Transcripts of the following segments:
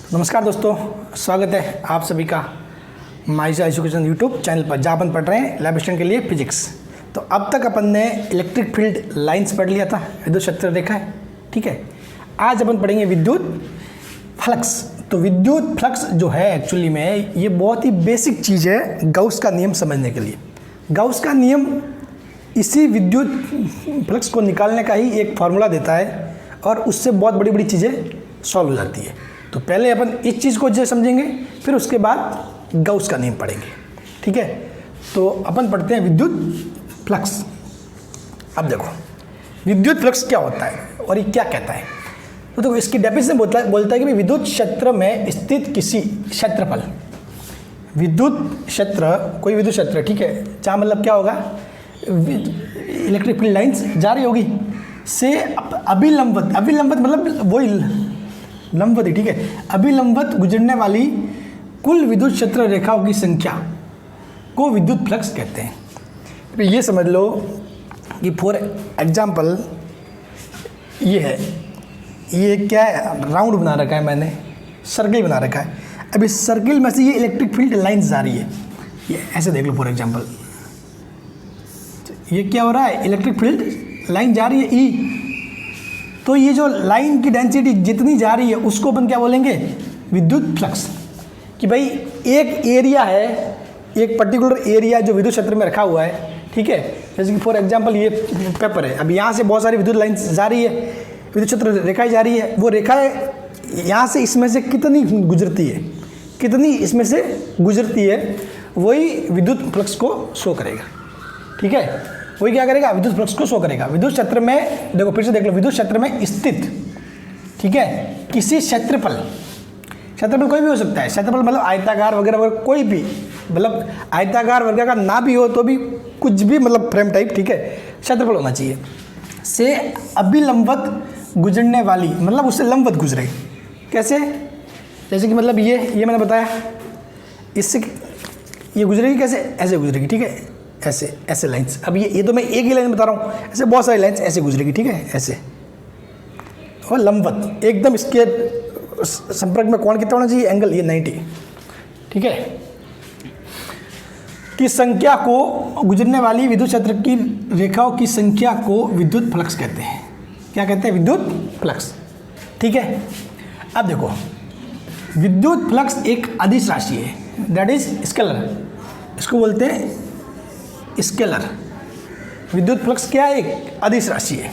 नमस्कार दोस्तों, स्वागत है आप सभी का माइजा एजुकेशन यूट्यूब चैनल पर, जहाँ अपन पढ़ रहे हैं लैब स्टूडेंट के लिए फिजिक्स। तो अब तक अपन ने इलेक्ट्रिक फील्ड लाइंस पढ़ लिया था, विद्युत क्षेत्र रेखा है, ठीक है। आज अपन पढ़ेंगे विद्युत फ्लक्स। तो विद्युत फ्लक्स जो है एक्चुअली में ये बहुत ही बेसिक चीज़ है गाउस का नियम समझने के लिए। गाउस का नियम इसी विद्युत फ्लक्स को निकालने का ही एक फार्मूला देता है और उससे बहुत बड़ी बड़ी चीज़ें सॉल्व हो जाती है। तो पहले अपन इस चीज़ को जो समझेंगे, फिर उसके बाद गाउस का नियम पढ़ेंगे, ठीक है। तो अपन पढ़ते हैं विद्युत फ्लक्स। अब देखो विद्युत फ्लक्स क्या होता है और ये क्या कहता है। तो देखो इसकी डेफिनेशन बोलता है कि विद्युत क्षेत्र में स्थित किसी क्षेत्रफल, विद्युत क्षेत्र, कोई विद्युत क्षेत्र, ठीक है, जहाँ मतलब क्या होगा, इलेक्ट्रिक फील्ड लाइंस जा रही होगी से अभिलंबत, अभिलंबत मतलब वही लंबवत, ठीक है, अभिलंबत गुजरने वाली कुल विद्युत क्षेत्र रेखाओं की संख्या को विद्युत फ्लक्स कहते हैं। तो ये समझ लो कि फॉर एग्जाम्पल ये है, ये क्या है, राउंड बना रखा है मैंने, सर्किल बना रखा है। अब इस सर्किल में से ये इलेक्ट्रिक फील्ड लाइंस जा रही है, ये ऐसे देख लो फॉर एग्जाम्पल, ये क्या हो रहा है, इलेक्ट्रिक फील्ड लाइन जा रही है ई। तो ये जो लाइन की डेंसिटी जितनी जा रही है उसको अपन क्या बोलेंगे, विद्युत फ्लक्स। कि भाई एक एरिया है, एक पर्टिकुलर एरिया जो विद्युत क्षेत्र में रखा हुआ है, ठीक है। जैसे कि फॉर एग्जांपल ये पेपर है, अब यहाँ से बहुत सारी विद्युत लाइन जा रही है, विद्युत क्षेत्र रेखाएं जा रही है, वो रेखाएं यहाँ से इसमें से कितनी गुजरती है, कितनी इसमें से गुजरती है, वही विद्युत फ्लक्स को शो करेगा, ठीक है। वही क्या करेगा, विद्युत फ्लक्स को शो करेगा। विद्युत क्षेत्र में देखो, फिर से देख लो, विद्युत क्षेत्र में स्थित, ठीक है, किसी क्षेत्रफल, क्षेत्रफल कोई भी हो सकता है, क्षेत्रफल मतलब आयताकार वगैरह वगैरह, कोई भी, मतलब आयताकार वर्गाकार ना भी हो तो भी कुछ भी, मतलब फ्रेम टाइप, ठीक है, क्षेत्रफल होना चाहिए, से अभिलंबत गुजरने वाली, मतलब उससे लंबवत गुजरे। कैसे, जैसे कि मतलब ये मैंने बताया, इससे ये गुजरेगी कैसे, ऐसे गुजरेगी, ठीक है, ऐसे ऐसे लाइंस। अब ये तो मैं एक ही लाइन बता रहा हूँ, ऐसे बहुत सारी लाइंस ऐसे गुजरेगी, ठीक है, ऐसे, और लंबवत एकदम। इसके संपर्क में कोण कितना होना चाहिए, एंगल, ये 90, ठीक है, की संख्या को गुजरने वाली विद्युत क्षेत्र की रेखाओं की संख्या को विद्युत फ्लक्स कहते हैं। क्या कहते हैं, विद्युत फ्लक्स, ठीक है। अब देखो विद्युत फ्लक्स एक अदिश राशि है, दैट इज स्केलर, इसको बोलते हैं स्केलर। विद्युत फ्लक्स क्या है, एक अदिश राशि है।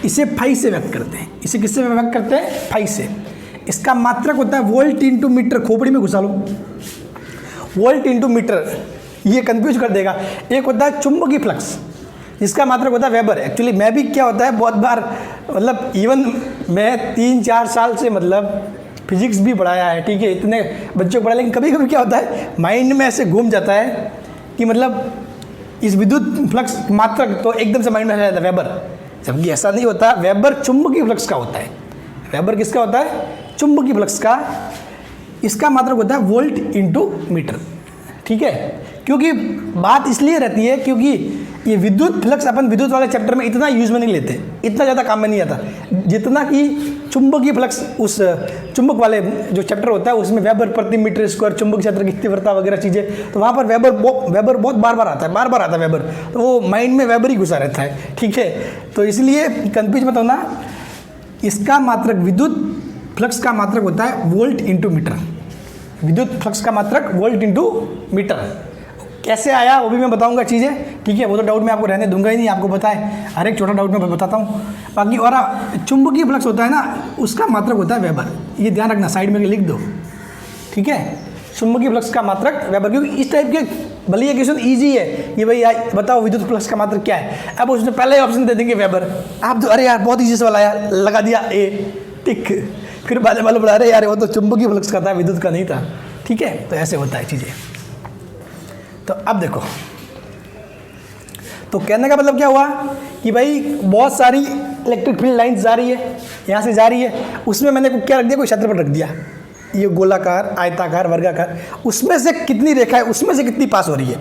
इसे फाई से व्यक्त करते हैं। इसे किससे व्यक्त करते हैं, फाई से। इसका मात्रक होता है वोल्ट इंटू मीटर, खोपड़ी में घुसा लो, वोल्ट इंटू मीटर, ये कंफ्यूज कर देगा। एक होता है चुंबकीय फ्लक्स, जिसका मात्रक होता है वेबर। एक्चुअली मैं भी क्या होता है बहुत बार, मतलब इवन मैं 3-4 साल से मतलब फिजिक्स भी पढ़ाया है, ठीक है, इतने बच्चों को पढ़ाया, लेकिन कभी कभी क्या होता है माइंड में ऐसे घूम जाता है कि मतलब इस विद्युत फ्लक्स मात्रक तो एकदम से माइंड में आ जाता है वेबर, जबकि ऐसा नहीं होता। वेबर चुंबकीय फ्लक्स का होता है। वेबर किसका होता है, चुंबकीय फ्लक्स का। इसका मात्रक होता है वोल्ट इंटू मीटर, ठीक है। क्योंकि बात इसलिए रहती है क्योंकि ये विद्युत फ्लक्स अपन विद्युत वाले चैप्टर में इतना यूज में नहीं लेते, इतना ज़्यादा काम में नहीं आता, जितना कि चुंबकीय फ्लक्स उस चुंबक वाले जो चैप्टर होता है उसमें वेबर प्रति मीटर स्क्वायर, चुंबक क्षेत्र की तीव्रता वगैरह चीज़ें, तो वहाँ पर वेबर बहुत बार बार आता है, वेबर, तो वो माइंड में वेबर ही घुसा रहता है, ठीक है। तो इसलिए कंफ्यूज मत होना। इसका मात्रक, विद्युत फ्लक्स का मात्रक होता है वोल्ट इंटू मीटर। विद्युत फ्लक्स का मात्रक वोल्ट इंटू मीटर। कैसे आया वो भी मैं बताऊंगा चीज़ें, ठीक है, वो तो डाउट मैं आपको रहने दूंगा ही नहीं, आपको पता है, हर एक छोटा डाउट मैं बताता हूँ। बाकी और चुंबकीय फ्लक्स होता है ना, उसका मात्रक होता है वेबर, ये ध्यान रखना, साइड में लिख दो, ठीक है। चुंबकीय फ्लक्स का मात्रक वेबर, क्योंकि इस टाइप के भले ये क्वेश्चन ईजी है कि भाई बताओ विद्युत फ्लक्स का मात्रक क्या है, अब उसमें पहले ऑप्शन दे देंगे वेबर, आप तो अरे यार बहुत ईजी से वाला यार लगा दिया ए टिक, फिर बाद में बोला अरे यार वो तो चुंबकीय फ्लक्स का था, विद्युत का नहीं था, ठीक है। तो ऐसे होता है चीज़ें। तो अब देखो, तो कहने का मतलब क्या हुआ कि भाई बहुत सारी इलेक्ट्रिक फील्ड लाइंस जा रही है, यहाँ से जा रही है, उसमें मैंने क्या रख दिया, कोई क्षेत्रफल रख दिया, ये गोलाकार, आयताकार, वर्गाकार, उसमें से कितनी रेखा है, उसमें से कितनी पास हो रही है,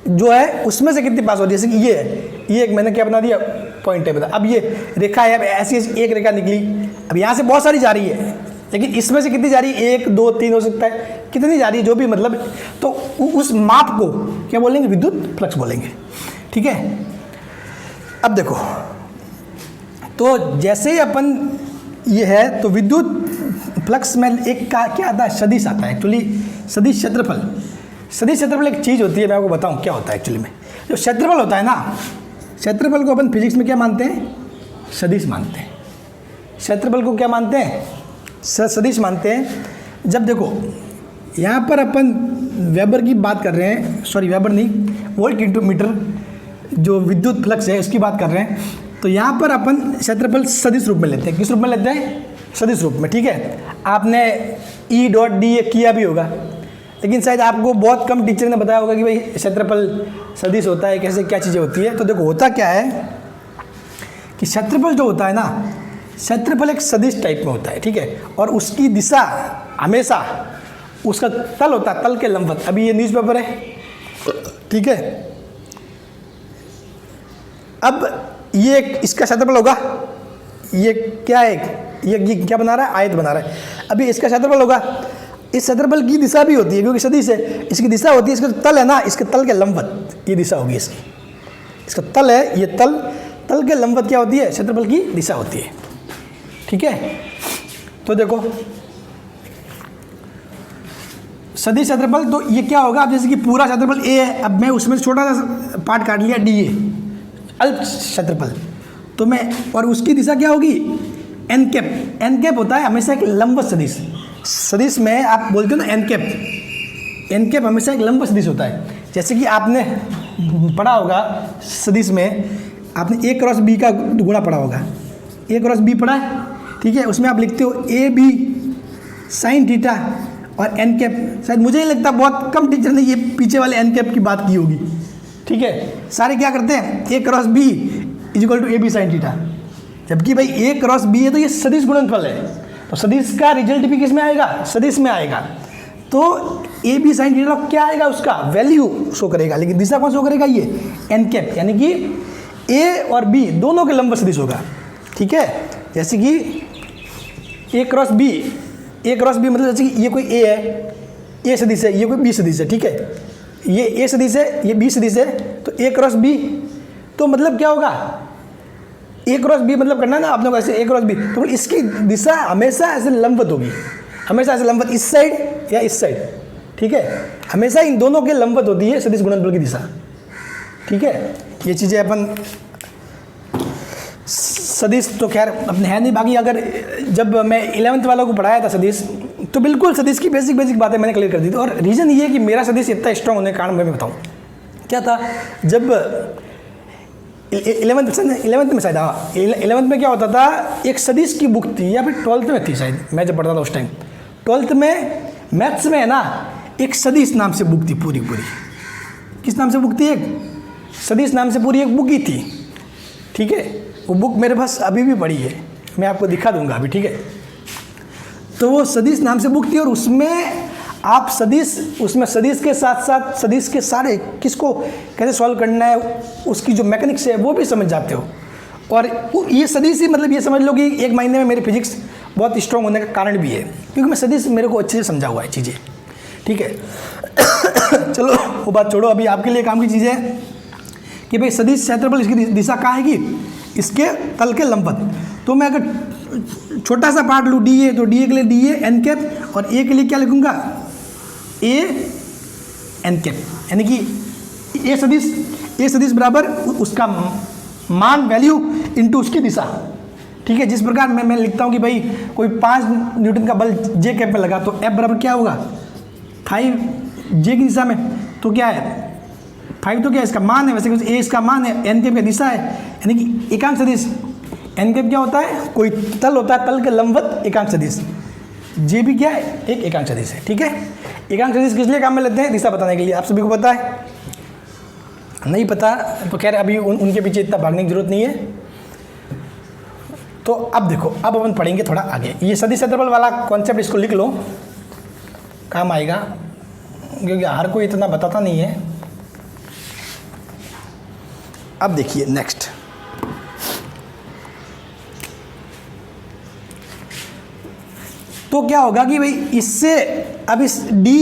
जो है उसमें से कितनी पास हो रही है। जैसे कि ये है, ये एक मैंने क्या बना दिया, पॉइंट है बता। अब ये रेखा है, अब ऐसी एक रेखा निकली, अब यहाँ से बहुत सारी जा रही है, लेकिन इसमें से कितनी जा रही है, 1 2 3 हो सकता है, कितनी जा रही है जो भी मतलब, तो उस माप को क्या बोलेंगे, विद्युत फ्लक्स बोलेंगे। ठीक है, अब देखो, तो जैसे ही अपन ये है तो विद्युत फ्लक्स में एक का क्या आता है, सदिश आता है। एक्चुअली सदिश क्षेत्रफल, सदिश क्षेत्रफल एक चीज़ होती है, मैं आपको बताऊं क्या होता है एक्चुअली में। जो क्षेत्रफल होता है ना, क्षेत्रफल को अपन फिजिक्स में क्या मानते हैं, सदिश मानते हैं। क्षेत्रफल को क्या मानते हैं, सदिश मानते हैं। जब देखो यहाँ पर अपन वेबर की बात कर रहे हैं, सॉरी वेबर नहीं, वोल्ट इंटू मीटर जो विद्युत फ्लक्स है उसकी बात कर रहे हैं, तो यहाँ पर अपन क्षेत्रफल सदिश रूप में लेते हैं। किस रूप में लेते हैं, सदिश रूप में। ठीक है, आपने ई डॉट डी ए किया भी होगा, लेकिन शायद आपको बहुत कम टीचर ने बताया होगा कि भाई क्षेत्रफल सदिश होता है, कैसे क्या चीज़ें होती है। तो देखो होता क्या है कि क्षेत्रफल जो होता है ना, क्षेत्रफल एक सदिश टाइप में होता है। ठीक है, और उसकी दिशा हमेशा उसका तल होता है, तल के लंबवत। अभी ये न्यूज़पेपर है, ठीक है, अब ये इसका क्षेत्रफल होगा, ये क्या है, ये क्या बना रहा है, आयत बना रहा है। अभी इसका क्षेत्रफल होगा, इस क्षेत्रफल की दिशा भी होती है क्योंकि सदिश है, इसकी दिशा होती है, इसका तल है ना, इसके तल के लंबवत ये दिशा होगी इसकी, इसका तल है, ये तल के लंबवत क्या होती है, क्षेत्रफल की दिशा होती है। ठीक है, तो देखो सदिश क्षेत्रफल, तो ये क्या होगा, अब जैसे कि पूरा क्षेत्रफल ए है, अब मैं उसमें छोटा सा पार्ट काट लिया डी ए, अल्प क्षेत्रफल, तो मैं, और उसकी दिशा क्या होगी, एन कैप। एन कैप होता है हमेशा एक लंबवत सदिश, सदिश में आप बोलते हो ना एन कैप, एन कैप हमेशा एक लंबवत सदिश होता है। जैसे कि आपने पढ़ा होगा सदिश में, आपने ए क्रॉस बी का गुणा पढ़ा होगा, ए क्रॉस बी पढ़ा है, ठीक है, उसमें आप लिखते हो ए बी साइन थीटा और एन कैप। शायद मुझे ही लगता है बहुत कम टीचर ने ये पीछे वाले एन कैप की बात की होगी। ठीक है, सारे क्या करते हैं, A cross B is equal to A B sine theta, जबकि भाई ए क्रॉस बी है तो ये सदिश गुणनफल है, तो सदिश का रिजल्ट भी किस में आएगा, सदिश में आएगा। तो ए बी साइन थीटा क्या आएगा, उसका वैल्यू शो करेगा, लेकिन दिशा कौन शो करेगा, ये एन कैप, यानी कि ए और बी दोनों के लंबवत सदिश होगा। ठीक है, जैसे कि ए क्रॉस बी, ए क्रॉस बी मतलब जैसे कि ये कोई ए है, ए सदिश है, ये कोई बी सदिश है। ठीक है, ये ए सदिश है, ये बी सदिश है, तो ए क्रॉस बी, तो मतलब क्या होगा, ए क्रॉस बी मतलब करना है ना आप लोग ऐसे, ए क्रॉस बी, तो इसकी दिशा हमेशा ऐसे लंबवत होगी, हमेशा ऐसे लंबवत, इस साइड या इस साइड। ठीक है, हमेशा इन दोनों के लंबवत होती है सदिश गुणनफल की दिशा। ठीक है, ये चीज़ें अपन सदिश तो खैर अपने है नहीं, बाकी अगर जब मैं 11th वालों को पढ़ाया था सदिश, तो बिल्कुल सदिश की बेसिक बातें मैंने क्लियर कर दी थी। और रीज़न ये है कि मेरा सदिश इतना स्ट्रांग होने के कारण मैं बताऊँ क्या था, जब 11th में शायद, हाँ 11th में क्या होता था, एक सदिश की बुक थी, या फिर 12th में थी शायद, मैं जब पढ़ता था उस टाइम 12th में मैथ्स में है ना, एक सदिश नाम से बुक थी, पूरी किस नाम से बुक थी, एक सदिश नाम से पूरी एक बुक ही थी। ठीक है, वो बुक मेरे पास अभी भी पड़ी है, मैं आपको दिखा दूंगा अभी। ठीक है, तो वो सदिश नाम से बुक थी, और उसमें आप सदिश, उसमें सदिश के साथ साथ सदिश के सारे किसको कैसे सॉल्व करना है, उसकी जो मैकेनिक्स है वो भी समझ जाते हो। और ये सदिश ही मतलब ये समझ लो कि एक महीने में मेरी फिजिक्स बहुत स्ट्रॉन्ग होने का कारण भी है, क्योंकि मैं सदिश मेरे को अच्छे से समझा हुआ है चीज़ें। ठीक है, चलो वो बात छोड़ो, अभी आपके लिए काम की चीज़ है कि भाई सदिश क्षेत्रफल इसकी दिशा कहाँ आएगी, इसके तल के लंबवत। तो मैं अगर छोटा सा पार्ट लूँ डी ए, तो डी ए के लिए डी ए एन कैप, और ए के लिए क्या लिखूँगा, ए एन कैप, यानी कि ए सदिश बराबर उसका मान वैल्यू इनटू उसकी दिशा। ठीक है, जिस प्रकार मैं लिखता हूँ कि भाई कोई 5 न्यूटन का बल जे कैप में लगा, तो एफ बराबर क्या होगा, 5 जे की दिशा में, तो क्या है 5, तो क्या इसका मान है, वैसे ए इसका मान है, एन कैप की दिशा है, यानी कि एकांक सदिश। एन कैप क्या होता है, कोई तल होता है, तल के लंबवत एकांक सदिश। जे भी क्या है, एक एकांक सदिश है। ठीक है, एकांक सदिश किस लिए काम में लेते हैं, दिशा बताने के लिए। आप सभी को पता है, नहीं पता तो खैर अभी उनके पीछे इतना भागने की जरूरत नहीं है। तो अब देखो, अब अपन पढ़ेंगे थोड़ा आगे, ये सदिश क्षेत्रफल वाला कॉन्सेप्ट इसको लिख लो, काम आएगा, क्योंकि हर कोई इतना बताता नहीं है। अब देखिए नेक्स्ट, तो क्या होगा कि भाई इससे अब इस डी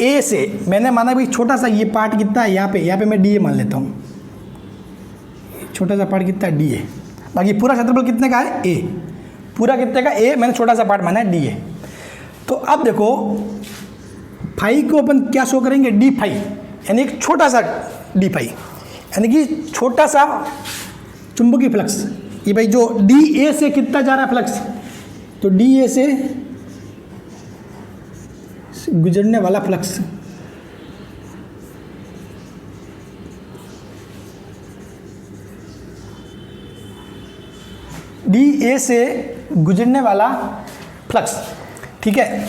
ए से मैंने माना भाई छोटा सा ये पार्ट कितना है, यहाँ पे मैं डी ए मान लेता हूँ, छोटा सा पार्ट कितना है डी ए, बाकी पूरा क्षेत्रफल कितने का है ए, पूरा कितने का ए, मैंने छोटा सा पार्ट माना है डी ए। तो अब देखो फाई को अपन क्या शो करेंगे, डी फाई, यानी एक छोटा सा डी फाई, यानी कि छोटा सा चुंबकीय फ्लक्स। ये भाई जो डी ए से कितना जा रहा है फ्लक्स, तो डी ए से गुजरने वाला फ्लक्स डी ए से गुजरने वाला फ्लक्स, ठीक है।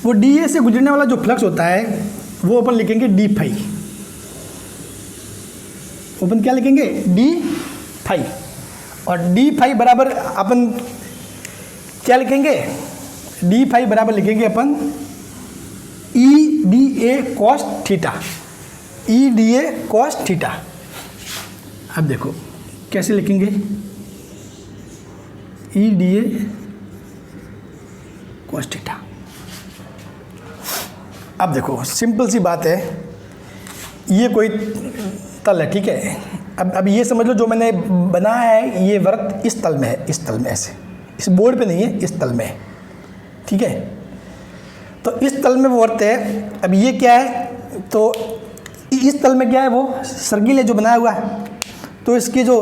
वो डी ए से गुजरने वाला जो फ्लक्स होता है वो अपन लिखेंगे डी फाई, अपन क्या लिखेंगे डी फाई, और डी फाई बराबर अपन क्या लिखेंगे, डी फाई बराबर लिखेंगे अपन E D A cos theta, E D A cos theta. अब देखो कैसे लिखेंगे, E D A cos theta. अब देखो सिंपल सी बात है, ये कोई तल है, ठीक है। अब ये समझ लो जो मैंने बनाया है ये वृत्त इस तल में है, इस तल में ऐसे, इस बोर्ड पे नहीं है, इस तल में है, ठीक है। तो इस तल में वो वृत्त है। अब ये क्या है, तो इस तल में क्या है, वो सर्किल है जो बनाया हुआ है, तो इसकी जो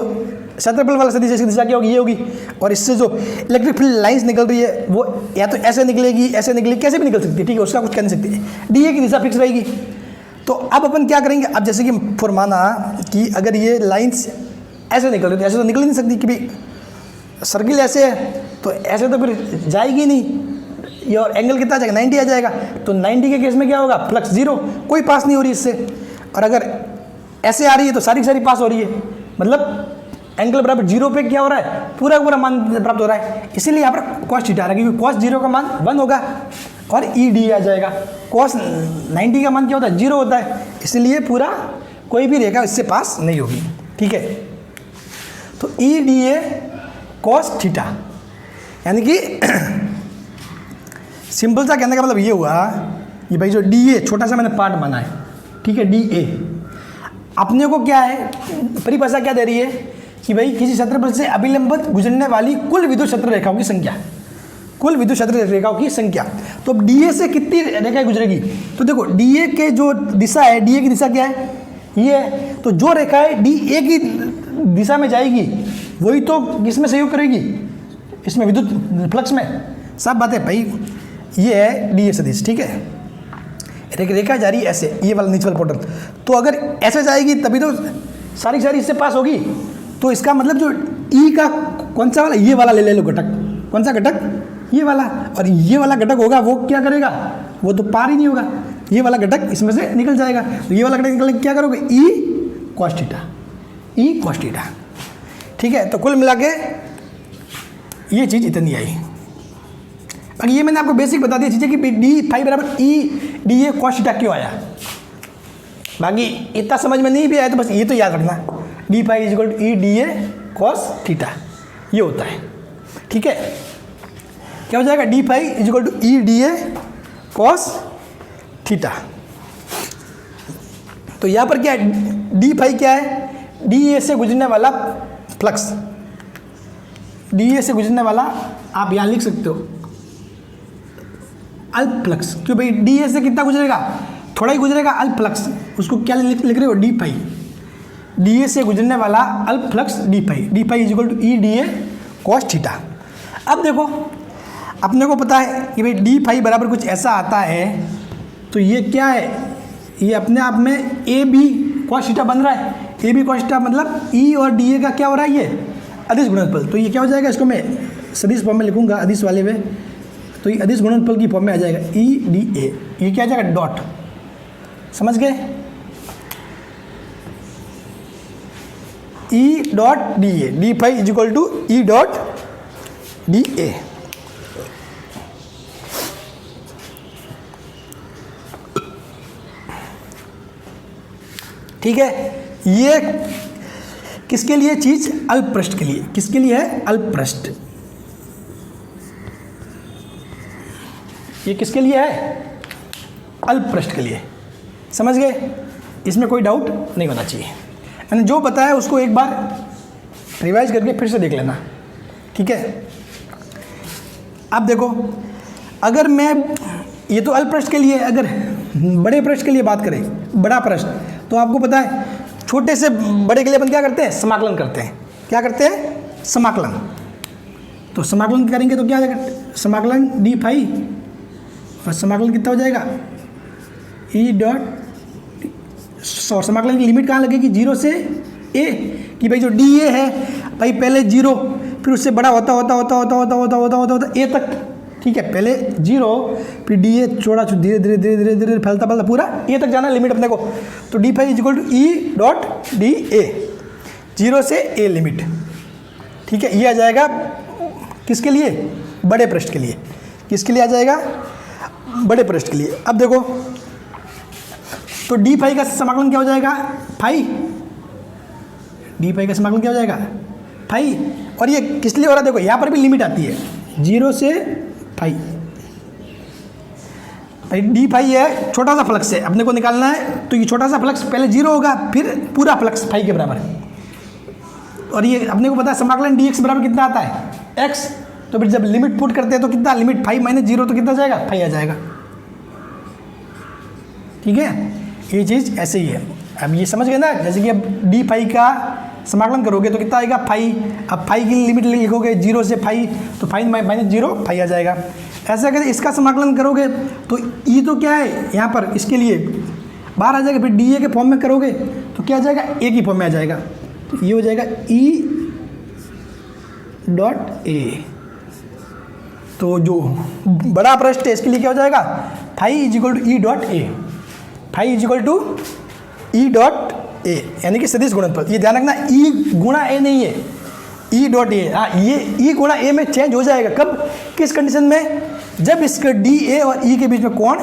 क्षेत्रफल वाला सदिश इसकी दिशा क्या होगी, ये होगी, और इससे जो इलेक्ट्रिक फील्ड लाइंस निकल रही है वो या तो ऐसे निकलेगी, ऐसे निकलेगी, कैसे भी निकल सकती है, ठीक है, उसका कुछ कह नहीं सकते, डी ए की दिशा फिक्स रहेगी। तो अब अपन क्या करेंगे, अब जैसे कि फरमाना कि अगर ये लाइंस ऐसे निकल रही है, ऐसे तो निकल ही नहीं सकती कि भाई सर्किल ऐसे है, तो ऐसे तो फिर जाएगी नहीं, ये और एंगल कितना आ जाएगा 90 आ जाएगा, तो 90 के केस में क्या होगा, फ्लक्स जीरो, कोई पास नहीं हो रही इससे। और अगर ऐसे आ रही है तो सारी की सारी पास हो रही है, मतलब एंगल बराबर जीरो पे क्या हो रहा है, पूरा पूरा मान प्राप्त हो रहा है। इसीलिए यहाँ पर कॉस थीटा आ रहा है, क्योंकि कॉस जीरो का मान 1 होगा और ई डी आ जाएगा। कॉस 90 का मान क्या होता है, जीरो होता है, इसलिए पूरा कोई भी रेखा इससे पास नहीं होगी, ठीक है। तो ई डी ए कॉस थीटा, यानी कि सिंपल सा कहने का मतलब ये हुआ, ये भाई जो डी ए छोटा सा मैंने पार्ट माना है, ठीक है, डी ए अपने को क्या है, परिभाषा क्या दे रही है कि भाई किसी क्षेत्रफल से अभिलंबित गुजरने वाली कुल विद्युत क्षेत्र रेखाओं की संख्या, कुल विद्युत क्षेत्र रेखाओं की संख्या। तो अब डी ए से कितनी रेखाएं गुजरेगी, तो देखो डी ए के जो दिशा है, डी ए की दिशा क्या है, ये है, तो जो रेखाएं डी ए की दिशा में जाएगी वही तो किसमें सहयोग करेगी, इसमें विद्युत फ्लक्स में। सब बात है भाई, ये है डी ए सदिश, ठीक है, रेखा जा रही है ऐसे, ये वाला नीचे वाला पोर्टल, तो अगर ऐसे जाएगी तभी तो सारी की सारी इससे पास होगी। तो इसका मतलब जो ई का कौन सा वाला, ये वाला ले लो घटक, कौन सा घटक, ये वाला, और ये वाला घटक होगा वो क्या करेगा, वो तो पार ही नहीं होगा, ये वाला घटक इसमें से निकल जाएगा। तो ये वाला घटक निकलने क्या करोगे, ई कॉस थीटा, ई कॉस थीटा, ठीक है। तो कुल मिला के ये चीज़ इतनी आई। बाकी ये मैंने आपको बेसिक बता दिया चीज़ें कि डी फाई बराबर ई डी ए कॉस थीटा क्यों आया, बाकी इतना समझ में नहीं भी आया तो बस ये तो याद रखना, D phi is equal to E D A cos theta, ये होता है, ठीक है। क्या हो जाएगा, D phi is equal to E D A cos theta. तो यहाँ पर क्या है, डी फाई क्या है, डी ए से गुजरने वाला फ्लक्स, डी ए से गुजरने वाला आप यहाँ लिख सकते हो अल्प फ्लक्स, क्यों भाई डी ए से कितना गुजरेगा, थोड़ा ही गुजरेगा, अल्प फ्लक्स, उसको क्या लिख रहे हो, डी फाई, डी ए से गुजरने वाला अल्प flux D phi is equal to E D A cos theta. अब देखो अपने को पता है कि भाई डी फाई बराबर कुछ ऐसा आता है, तो ये क्या है, ये अपने आप में ए बी कॉस थीटा बन रहा है, ए बी कॉस थीटा मतलब ई और डी ए का क्या हो रहा है, ये अदिश गुणनफल। तो ये क्या हो जाएगा, इसको मैं सदिश फॉर्म में लिखूंगा, अदिश वाले में, तो ये अदिश गुणनफल की फॉर्म में आ जाएगा ई डी ए, ये क्या आ जाएगा, डॉट, समझ गए, E dot D A, D phi is equal to E dot D A. ठीक है, ये किसके लिए चीज, अल्प पृष्ठ के लिए, किसके लिए है, अल्प पृष्ठ, ये किसके लिए है? अल्प पृष्ठ के लिए। समझ गए? इसमें कोई डाउट नहीं होना चाहिए। मैंने जो बताया उसको एक बार रिवाइज करके फिर से देख लेना, ठीक है? अब देखो, अगर मैं, ये तो अल्प पृष्ठ के लिए, अगर बड़े पृष्ठ के लिए बात करें, बड़ा पृष्ठ, तो आपको पता है छोटे से बड़े के लिए अपन क्या करते हैं? समाकलन करते हैं। क्या करते हैं? समाकलन। तो समाकलन करेंगे तो क्या हो जाएगा? समाकलन डी फाई, और समाकलन कितना हो जाएगा? ई डॉट, और समाकलन की लिमिट कहाँ लगेगी? 0 से a, कि भाई जो डी ए है भाई पहले 0, फिर उससे बड़ा होता होता होता होता होता होता होता होता होता ए तक, ठीक है? पहले 0, फिर डी ए चौड़ा धीरे धीरे धीरे धीरे धीरे फैलता फैलता पूरा ए तक जाना लिमिट अपने को। तो D phi is equal to E dot D A, 0 से ए लिमिट, ठीक है? ये आ जाएगा किसके लिए? बड़े पृष्ठ के लिए। किसके लिए आ जाएगा? बड़े पृष्ठ के लिए। अब देखो, तो डी फाई का समाकलन क्या हो जाएगा? फाई। डी फाई का समाकलन क्या हो जाएगा? फाई। और ये किस लिए हो रहा है? देखो यहाँ पर भी लिमिट आती है 0 से फाई। भाई डी फाई है छोटा सा फ्लक्स है, अपने को निकालना है, तो ये छोटा सा फ्लक्स पहले 0 होगा, फिर पूरा फ्लक्स फाई के बराबर है। और ये अपने को पता है समाकलन डी एक्स बराबर कितना आता है? एक्स। तो फिर जब लिमिट पुट करते हैं तो कितना? लिमिट फाई माइनस 0, तो कितना जाएगा? फाई आ जाएगा, ठीक है? ये चीज़ ऐसे ही है। अब ये समझ गए ना? जैसे कि अब डी फाई का समाकलन करोगे तो कितना आएगा? फाई। अब फाई की लिमिट लिखोगे 0 से फाई, तो फाई माइनस 0 फाई आ जाएगा। ऐसा अगर इसका समाकलन करोगे तो ई तो क्या है यहाँ पर? इसके लिए बाहर आ जाएगा, फिर डी ए के फॉर्म में करोगे तो क्या आ जाएगा? ए की फॉर्म में आ जाएगा। तो ये हो जाएगा ई डॉट ए। तो जो बड़ा पृष्ठ है इसके लिए क्या हो जाएगा? Phi is equal to E dot A. Phi is equal to E dot A, यानी कि सदिश गुणनफल। ये ध्यान रखना, ई गुणा ए नहीं है, ई डॉट ए। हाँ, ये ई गुणा ए में चेंज हो जाएगा। कब? किस कंडीशन में? जब इसके डी ए और ई के बीच में कोण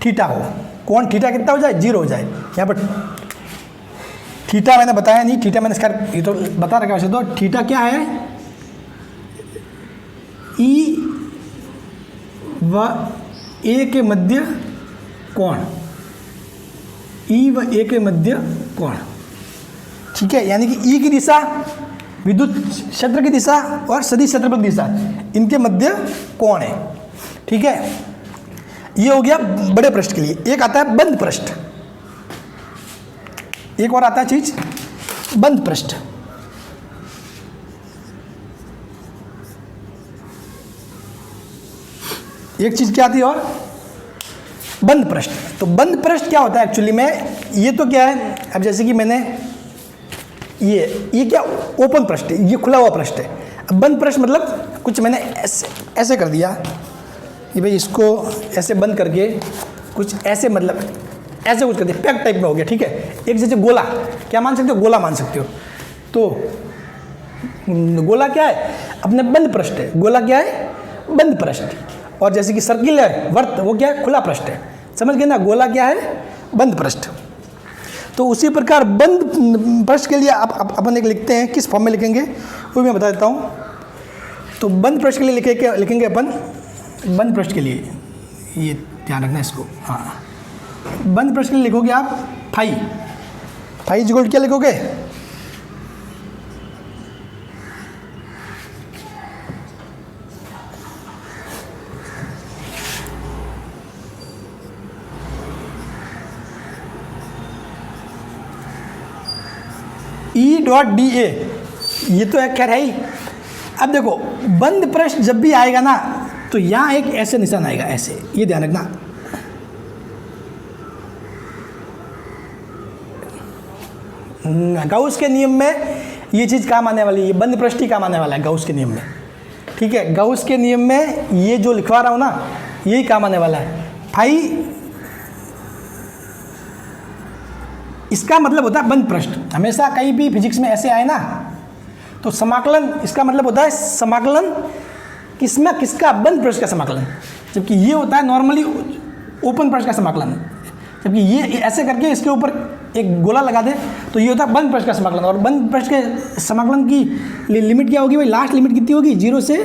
थीटा हो। कोण थीटा कितना हो जाए? 0 हो जाए। यहाँ पर थीटा मैंने बताया नहीं, थीटा मैंने इसका ये तो बता रखा वैसे तो। थीटा क्या है? ई व ए के मध्य कोण, ई व ए के मध्य कोण, ठीक है? यानी कि ई की दिशा विद्युत क्षेत्र की दिशा और सदिश क्षेत्रफल की दिशा, इनके मध्य कोण है, ठीक है? ये हो गया बड़े पृष्ठ के लिए। एक आता है बंद पृष्ठ, एक और आता है चीज बंद पृष्ठ। एक चीज क्या आती है और? बंद पृष्ठ। तो बंद पृष्ठ क्या होता है एक्चुअली में? ये तो क्या है, अब जैसे कि मैंने ये क्या ओपन पृष्ठ है, ये खुला हुआ पृष्ठ है। अब बंद पृष्ठ मतलब कुछ मैंने ऐसे कर दिया कि भाई इसको ऐसे बंद करके कुछ ऐसे, मतलब ऐसे कुछ कर दिया, पैक टाइप में हो गया, ठीक है? एक जैसे गोला, क्या मान सकते हो? गोला मान सकते हो। तो गोला क्या है? अपने बंद पृष्ठ है। गोला क्या है? बंद पृष्ठ। और जैसे कि सर्किल है, वर्त, वो क्या है? खुला पृष्ठ है। समझ गए ना? गोला क्या है? बंद पृष्ठ। तो उसी प्रकार बंद पृष्ठ के लिए अपन एक लिखते हैं, किस फॉर्म में लिखेंगे वो मैं बता देता हूँ। तो बंद पृष्ठ के लिए लिखेंगे अपन, बंद पृष्ठ के लिए ये ध्यान रखना इसको। हाँ, बंद पृष्ठ के लिए लिखोगे आप फाई। फाई इक्वल क्या लिखोगे? ई डॉट डी ए, ये तो है खैर है ही। अब देखो बंद पृष्ठ जब भी आएगा ना तो यहाँ एक ऐसे निशान आएगा, ऐसे, ये ध्यान रखना। गाउस के नियम में ये चीज़ काम आने वाली है, ये बंद पृष्ठ ही काम आने वाला है गाउस के नियम में, ठीक है? गाउस के नियम में ये जो लिखवा रहा हूँ ना, यही काम आने वाला है। फाई इसका मतलब होता है बंद पृष्ठ। हमेशा कहीं भी फिजिक्स में ऐसे आए ना तो समाकलन, इसका मतलब होता है समाकलन किसमें? किसका? बंद पृष्ठ का समाकलन। जबकि ये होता है नॉर्मली ओपन पृष्ठ का समाकलन। जबकि ये ऐसे करके इसके ऊपर एक गोला लगा दे तो ये होता है बंद पृष्ठ का समाकलन। और बंद पृष्ठ के समाकलन की लिमिट क्या होगी भाई? लास्ट लिमिट कितनी होगी? 0 से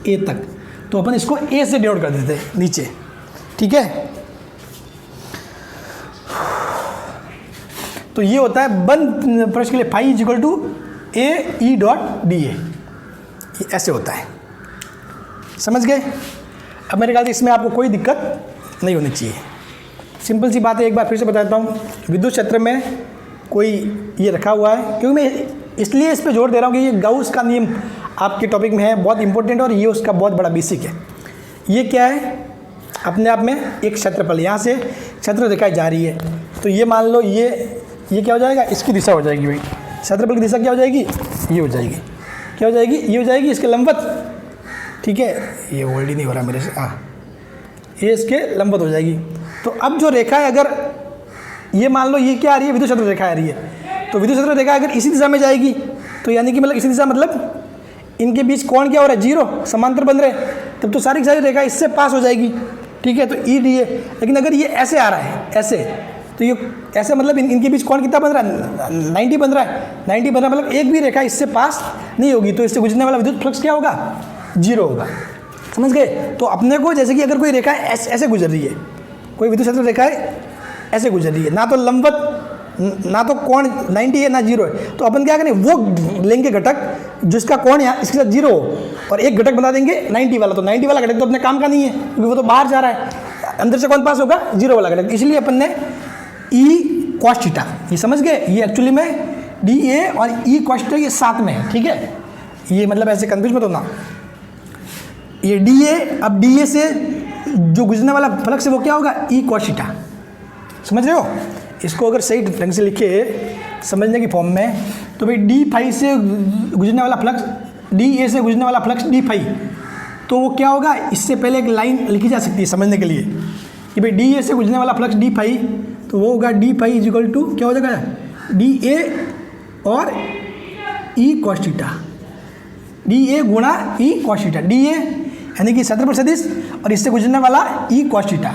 a तक। तो अपन इसको ए से डिनोट कर देते हैं नीचे, ठीक है। तो ये होता है बंद प्रश्न के लिए phi is equal to A E dot D A, ऐसे होता है, समझ गए। अब मेरे ख्याल से इसमें आपको कोई दिक्कत नहीं होनी चाहिए, सिंपल सी बात है। एक बार फिर से बताता हूँ, विद्युत क्षेत्र में कोई ये रखा हुआ है, क्योंकि मैं इसलिए इस पे जोर दे रहा हूँ कि ये गाउस का नियम आपके टॉपिक में है, बहुत इंपॉर्टेंट, और ये उसका बहुत बड़ा बेसिक है। ये क्या है, अपने आप में एक क्षेत्रफल, यहाँ से क्षेत्र दिखाई जा रही है, तो ये मान लो ये क्या हो जाएगा, इसकी दिशा हो जाएगी भाई, क्षेत्रफल की दिशा क्या हो जाएगी, ये हो जाएगी, क्या हो जाएगी, ये हो जाएगी इसके लंबवत, ठीक है। ये वर्ड ही नहीं हो रहा मेरे से, हाँ, ये इसके लंबवत हो जाएगी। तो अब जो रेखा है, अगर ये मान लो ये क्या आ रही है, विद्युत क्षेत्र रेखा आ रही है, तो विद्युत क्षेत्र रेखा अगर इसी दिशा में जाएगी, तो यानी कि मतलब इसी दिशा मतलब इनके बीच कोण क्या हो रहा है, जीरो, समांतर बन रहे हैं, तब तो सारी की सारी रेखा इससे पास हो जाएगी, ठीक है। तो ई डी ए, लेकिन अगर ये ऐसे आ रहा है, ऐसे, तो ये ऐसे मतलब इनके बीच कोण कितना बन रहा है, 90 बन रहा है, 90 बन रहा है, मतलब एक भी रेखा इससे पास नहीं होगी, तो इससे गुजरने वाला विद्युत फ्लक्स क्या होगा, जीरो होगा, समझ गए। तो अपने को जैसे कि अगर कोई रेखा ऐसे गुजर रही है, कोई विद्युत क्षेत्र रेखा है ऐसे गुजर रही है, ना तो लंबवत, ना तो कोण 90 है, ना जीरो है, तो अपन क्या करें, वो लेंगे घटक जिसका कोण यहाँ इसके साथ जीरो हो, और एक घटक बता देंगे 90 वाला, तो 90 वाला घटक तो अपने काम का नहीं है, क्योंकि वो तो बाहर जा रहा है, अंदर से कौन पास होगा, जीरो वाला घटक। इसलिए अपन ने ई कॉस थीटा, ये समझ गए, ये एक्चुअली में डी ए और ई कॉस थीटा ये साथ में है, ठीक है। ये मतलब ऐसे कंफ्यूज मत होना, ये डी ए, अब डी ए से जो गुजरने वाला फ्लक्स है वो क्या होगा, ई कॉस थीटा, समझ रहे हो। इसको अगर सही ढंग से लिखे समझने की फॉर्म में, तो भाई डी फाई से गुजरने वाला फ्लक्स, डी ए से गुजरने वाला फ्लक्स डी फाई, तो वो क्या होगा, इससे पहले एक लाइन लिखी जा सकती है समझने के लिए कि भाई डी ए से गुजरने वाला फ्लक्स डी फाई, तो वो होगा D phi is equal to क्या हो जाएगा, डी ए और E cos theta, D A गुणा E cos theta, D A यानी कि क्षेत्रफल सदिश और इससे गुजरने वाला ई कॉस थीटा,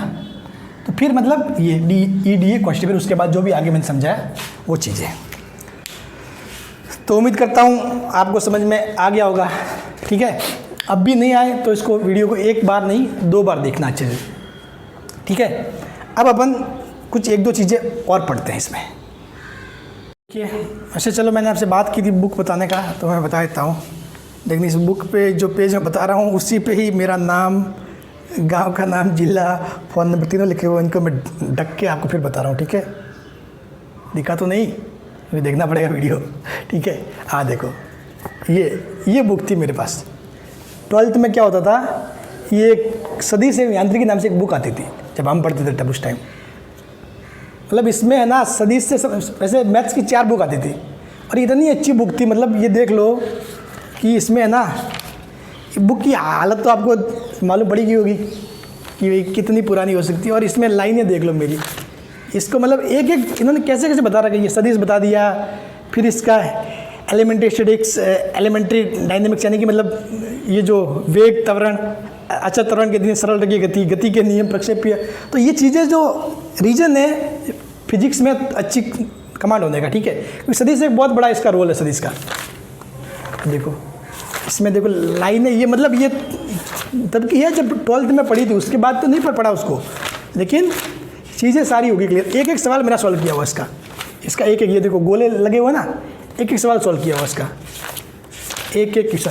तो फिर मतलब ये D E D A cos theta, फिर उसके बाद जो भी आगे मैंने समझाया वो चीज़ें। तो उम्मीद करता हूँ आपको समझ में आ गया होगा, ठीक है। अब भी नहीं आए तो इसको वीडियो को एक बार नहीं 2 बार देखना अच्छे से, ठीक है। अब अपन कुछ 1-2 चीज़ें और पढ़ते हैं इसमें, ठीक है। अच्छा चलो, मैंने आपसे बात की थी बुक बताने का, तो मैं बता देता हूँ। लेकिन इस बुक पे जो पेज मैं बता रहा हूँ उसी पे ही मेरा नाम, गांव का नाम, जिला, फ़ोन नंबर तीनों लिखे हुए, इनको मैं ढक के आपको फिर बता रहा हूँ, ठीक है। दिखा तो नहीं, मुझे देखना पड़ेगा वीडियो, ठीक है। हाँ देखो, ये बुक थी मेरे पास 12th में। क्या होता था, ये सदिश एवं यांत्रिकी नाम से एक बुक आती थी जब हम पढ़ते थे तब उस टाइम, मतलब इसमें है ना सदिश से वैसे मैथ्स की 4 बुक आती थी, और इतनी अच्छी बुक थी, मतलब ये देख लो कि इसमें है ना, बुक की हालत तो आपको मालूम पड़ेगी होगी कि भाई कितनी पुरानी हो सकती है। और इसमें लाइनें देख लो मेरी, इसको मतलब एक एक इन्होंने कैसे कैसे बता रखा है। ये सदिश बता दिया, फिर इसका एलिमेंट्री स्टैटिक्स, एलिमेंट्री डायनेमिक्स, यानी कि मतलब ये जो वेग त्वरण, अचल त्वरण के दिन सरल रेखीय गति, गति के नियम, प्रक्षेपीय, तो ये चीज़ें जो रीजन है फिजिक्स में अच्छी कमांड होने का, ठीक है। क्योंकि सदिश एक बहुत बड़ा इसका रोल है सदिश का। देखो इसमें देखो लाइनें, ये मतलब ये तब की है जब 12th में पढ़ी थी, उसके बाद तो नहीं पढ़ा उसको, लेकिन चीज़ें सारी होगी क्लियर। एक एक सवाल मेरा सॉल्व किया हुआ इसका एक एक, ये देखो गोले लगे हुए ना, एक एक सवाल सॉल्व किया हुआ इसका, एक एक क्वेश्चन।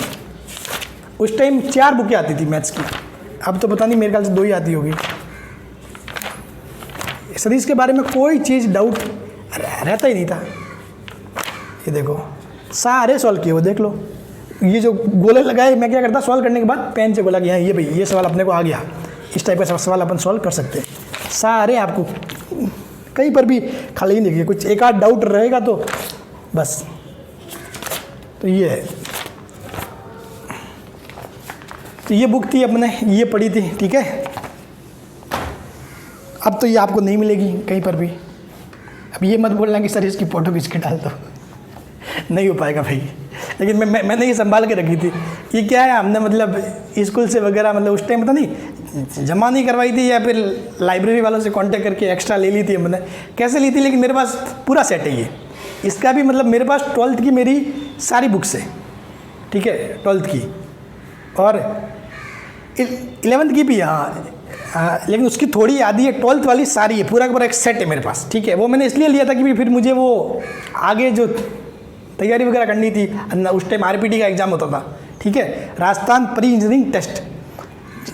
उस टाइम 4 बुकें आती थी मैथ्स की, अब तो पता नहीं, मेरे ख्याल से 2 ही आती होगी। सदिश के बारे में कोई चीज़ डाउट रहता ही नहीं था। ये देखो सारे सॉल्व किए हुए, देख लो। ये जो गोले लगाए, मैं क्या करता, सॉल्व करने के बाद पेन से गोला कि हाँ ये भाई ये सवाल अपने को आ गया, इस टाइप का सवाल अपन सॉल्व कर सकते हैं। सारे आपको कहीं पर भी खाली नहीं दिखे, कुछ एक आध डाउट रहेगा तो बस। तो ये है, तो ये बुक थी, अपने ये पढ़ी थी, ठीक है। अब तो ये आपको नहीं मिलेगी कहीं पर भी। अब ये मत बोलना कि सर इसकी फ़ोटो खींच के डाल दो, नहीं हो पाएगा भाई। लेकिन मैंने ये संभाल के रखी थी। ये क्या है, हमने मतलब स्कूल से वगैरह, मतलब उस टाइम पता नहीं जमा नहीं करवाई थी, या फिर लाइब्रेरी वालों से कांटेक्ट करके एक्स्ट्रा ले ली थी हमने, कैसे ली थी, लेकिन मेरे पास पूरा सेट है ये। इसका भी मतलब मेरे पास 12th की मेरी सारी बुक्स है, ठीक है, 12th की। और 11th की भी, हाँ, लेकिन उसकी थोड़ी आधी है, 12th वाली सारी है, पूरा का पूरा एक सेट है मेरे पास, ठीक है। वो मैंने इसलिए लिया था कि फिर मुझे वो आगे जो तैयारी वगैरह करनी थी, उस टाइम आरपीटी का एग्ज़ाम होता था, ठीक है, राजस्थान प्री इंजीनियरिंग टेस्ट,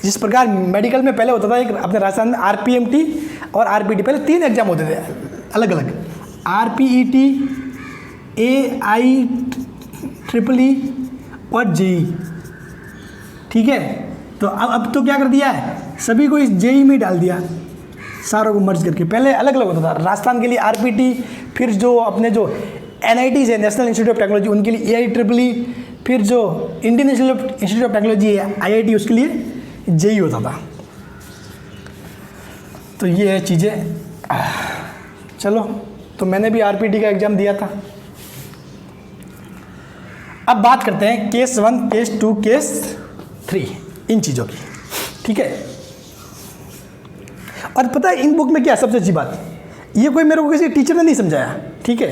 जिस प्रकार मेडिकल में पहले होता था एक अपने राजस्थान में आरपीएमटी और आरपीटी, पहले 3 एग्जाम होते थे अलग अलग, आरपीईटी, AIEEE और जेई, ठीक है। तो अब तो क्या कर दिया है, सभी को इस जेई में डाल दिया, सारों को मर्ज करके। पहले अलग अलग होता था, राजस्थान के लिए आरपीटी, फिर जो अपने जो NITs है, नेशनल इंस्टीट्यूट ऑफ टेक्नोलॉजी, उनके लिए AIEEE, फिर जो इंडियन इंस्टीट्यूट ऑफ टेक्नोलॉजी है IIT, उसके लिए जेई होता था। तो ये है चीज़ें। चलो, तो मैंने भी आरपीटी का एग्ज़ाम दिया था। अब बात करते हैं केस 1, केस 2, केस 3, इन चीज़ों की, ठीक है। और पता है इन बुक में क्या सबसे अच्छी बात, ये कोई मेरे को किसी टीचर ने नहीं समझाया, ठीक है,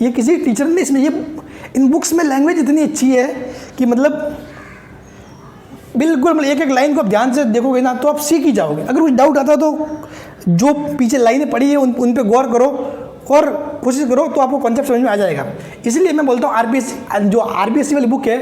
ये किसी टीचर ने इसमें, ये इन बुक्स में लैंग्वेज इतनी अच्छी है कि मतलब बिल्कुल एक एक लाइन को आप ध्यान से देखोगे ना तो आप सीख ही जाओगे। अगर कुछ डाउट आता तो जो पीछे लाइनें पड़ी है उन पे गौर करो और कोशिश करो तो आपको कॉन्सेप्ट समझ में आ जाएगा। इसलिए मैं बोलता हूँ आरबीएससी वाली बुक है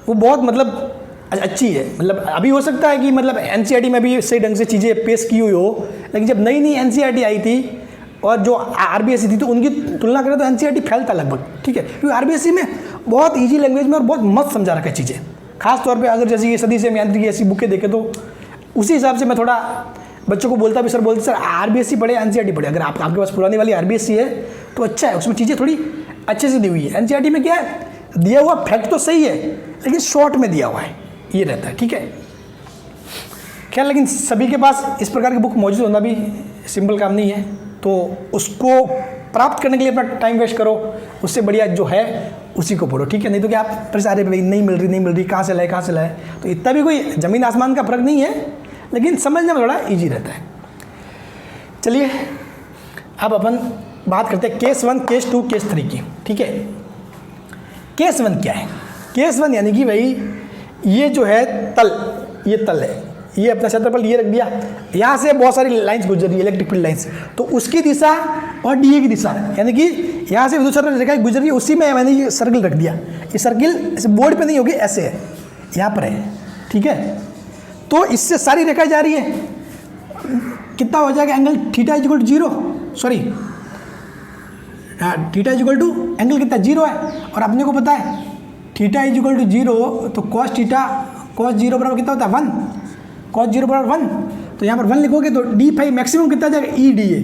वो बहुत मतलब अच्छी है। मतलब अभी हो सकता है कि मतलब एनसीईआरटी में भी सही ढंग से चीज़ें पेश की हुई हो, लेकिन जब नई एनसीईआरटी आई थी और जो आरबीएससी थी तो उनकी तुलना करें तो एनसीईआरटी फैलता लगभग, ठीक है, क्योंकि आरबीएससी में बहुत ईजी लैंग्वेज में और बहुत मस्त समझा रखा है चीज़ें। खास तौर पे अगर जैसे ये सदी से यांत्रिकी ऐसी बुकें देखें तो उसी हिसाब से मैं थोड़ा बच्चों को बोलता भी, सर बोलते सर आरबीएससी पढ़े, एनसीईआरटी पढ़े। अगर आपके पास पुरानी वाली आरबीएससी है तो अच्छा है, उसमें चीज़ें थोड़ी अच्छे से दी हुई है। एनसीईआरटी में क्या है, दिया हुआ फैक्ट तो सही है लेकिन शॉर्ट में दिया हुआ है, ये रहता है, ठीक है। खैर, लेकिन सभी के पास इस प्रकार की बुक मौजूद होना भी सिंपल काम नहीं है, तो उसको प्राप्त करने के लिए अपना टाइम वेस्ट करो, उससे बढ़िया जो है उसी को पढ़ो, ठीक है। नहीं तो क्या आप परेशान भाई नहीं मिल रही कहाँ से लाए, तो इतना भी कोई ज़मीन आसमान का फर्क नहीं है, लेकिन समझने में थोड़ा ईजी रहता है। चलिए अब अपन बात करते हैं केस 1, केस 2, केस 3 की, ठीक है। केस 1 क्या है? केस 1 यानी कि भाई ये जो है तल, ये तल है, ये अपना क्षेत्रफल ये रख दिया, यहाँ से बहुत सारी लाइंस गुजर रही है, इलेक्ट्रिक फील्ड लाइंस, तो उसकी दिशा और डीए की दिशा, यानी कि यहाँ से विद्युत क्षेत्र रेखा गुजर रही है, उसी में मैंने ये सर्किल रख दिया। ये सर्किल ऐसे बोर्ड पे नहीं होगी, ऐसे है, यहाँ पर है, ठीक है। तो इससे सारी रेखाएं जा रही है, कितना हो जाएगा angle theta equal to 0, sorry theta equal to angle कितना 0 है, और अपने को पता है थीटा इक्वल टू 0, तो कॉस 0 बराबर कितना होता है 1, कॉस 0 बराबर 1, तो यहाँ पर 1 लिखोगे तो डी फाई मैक्सिमम कितना जाएगा E D A,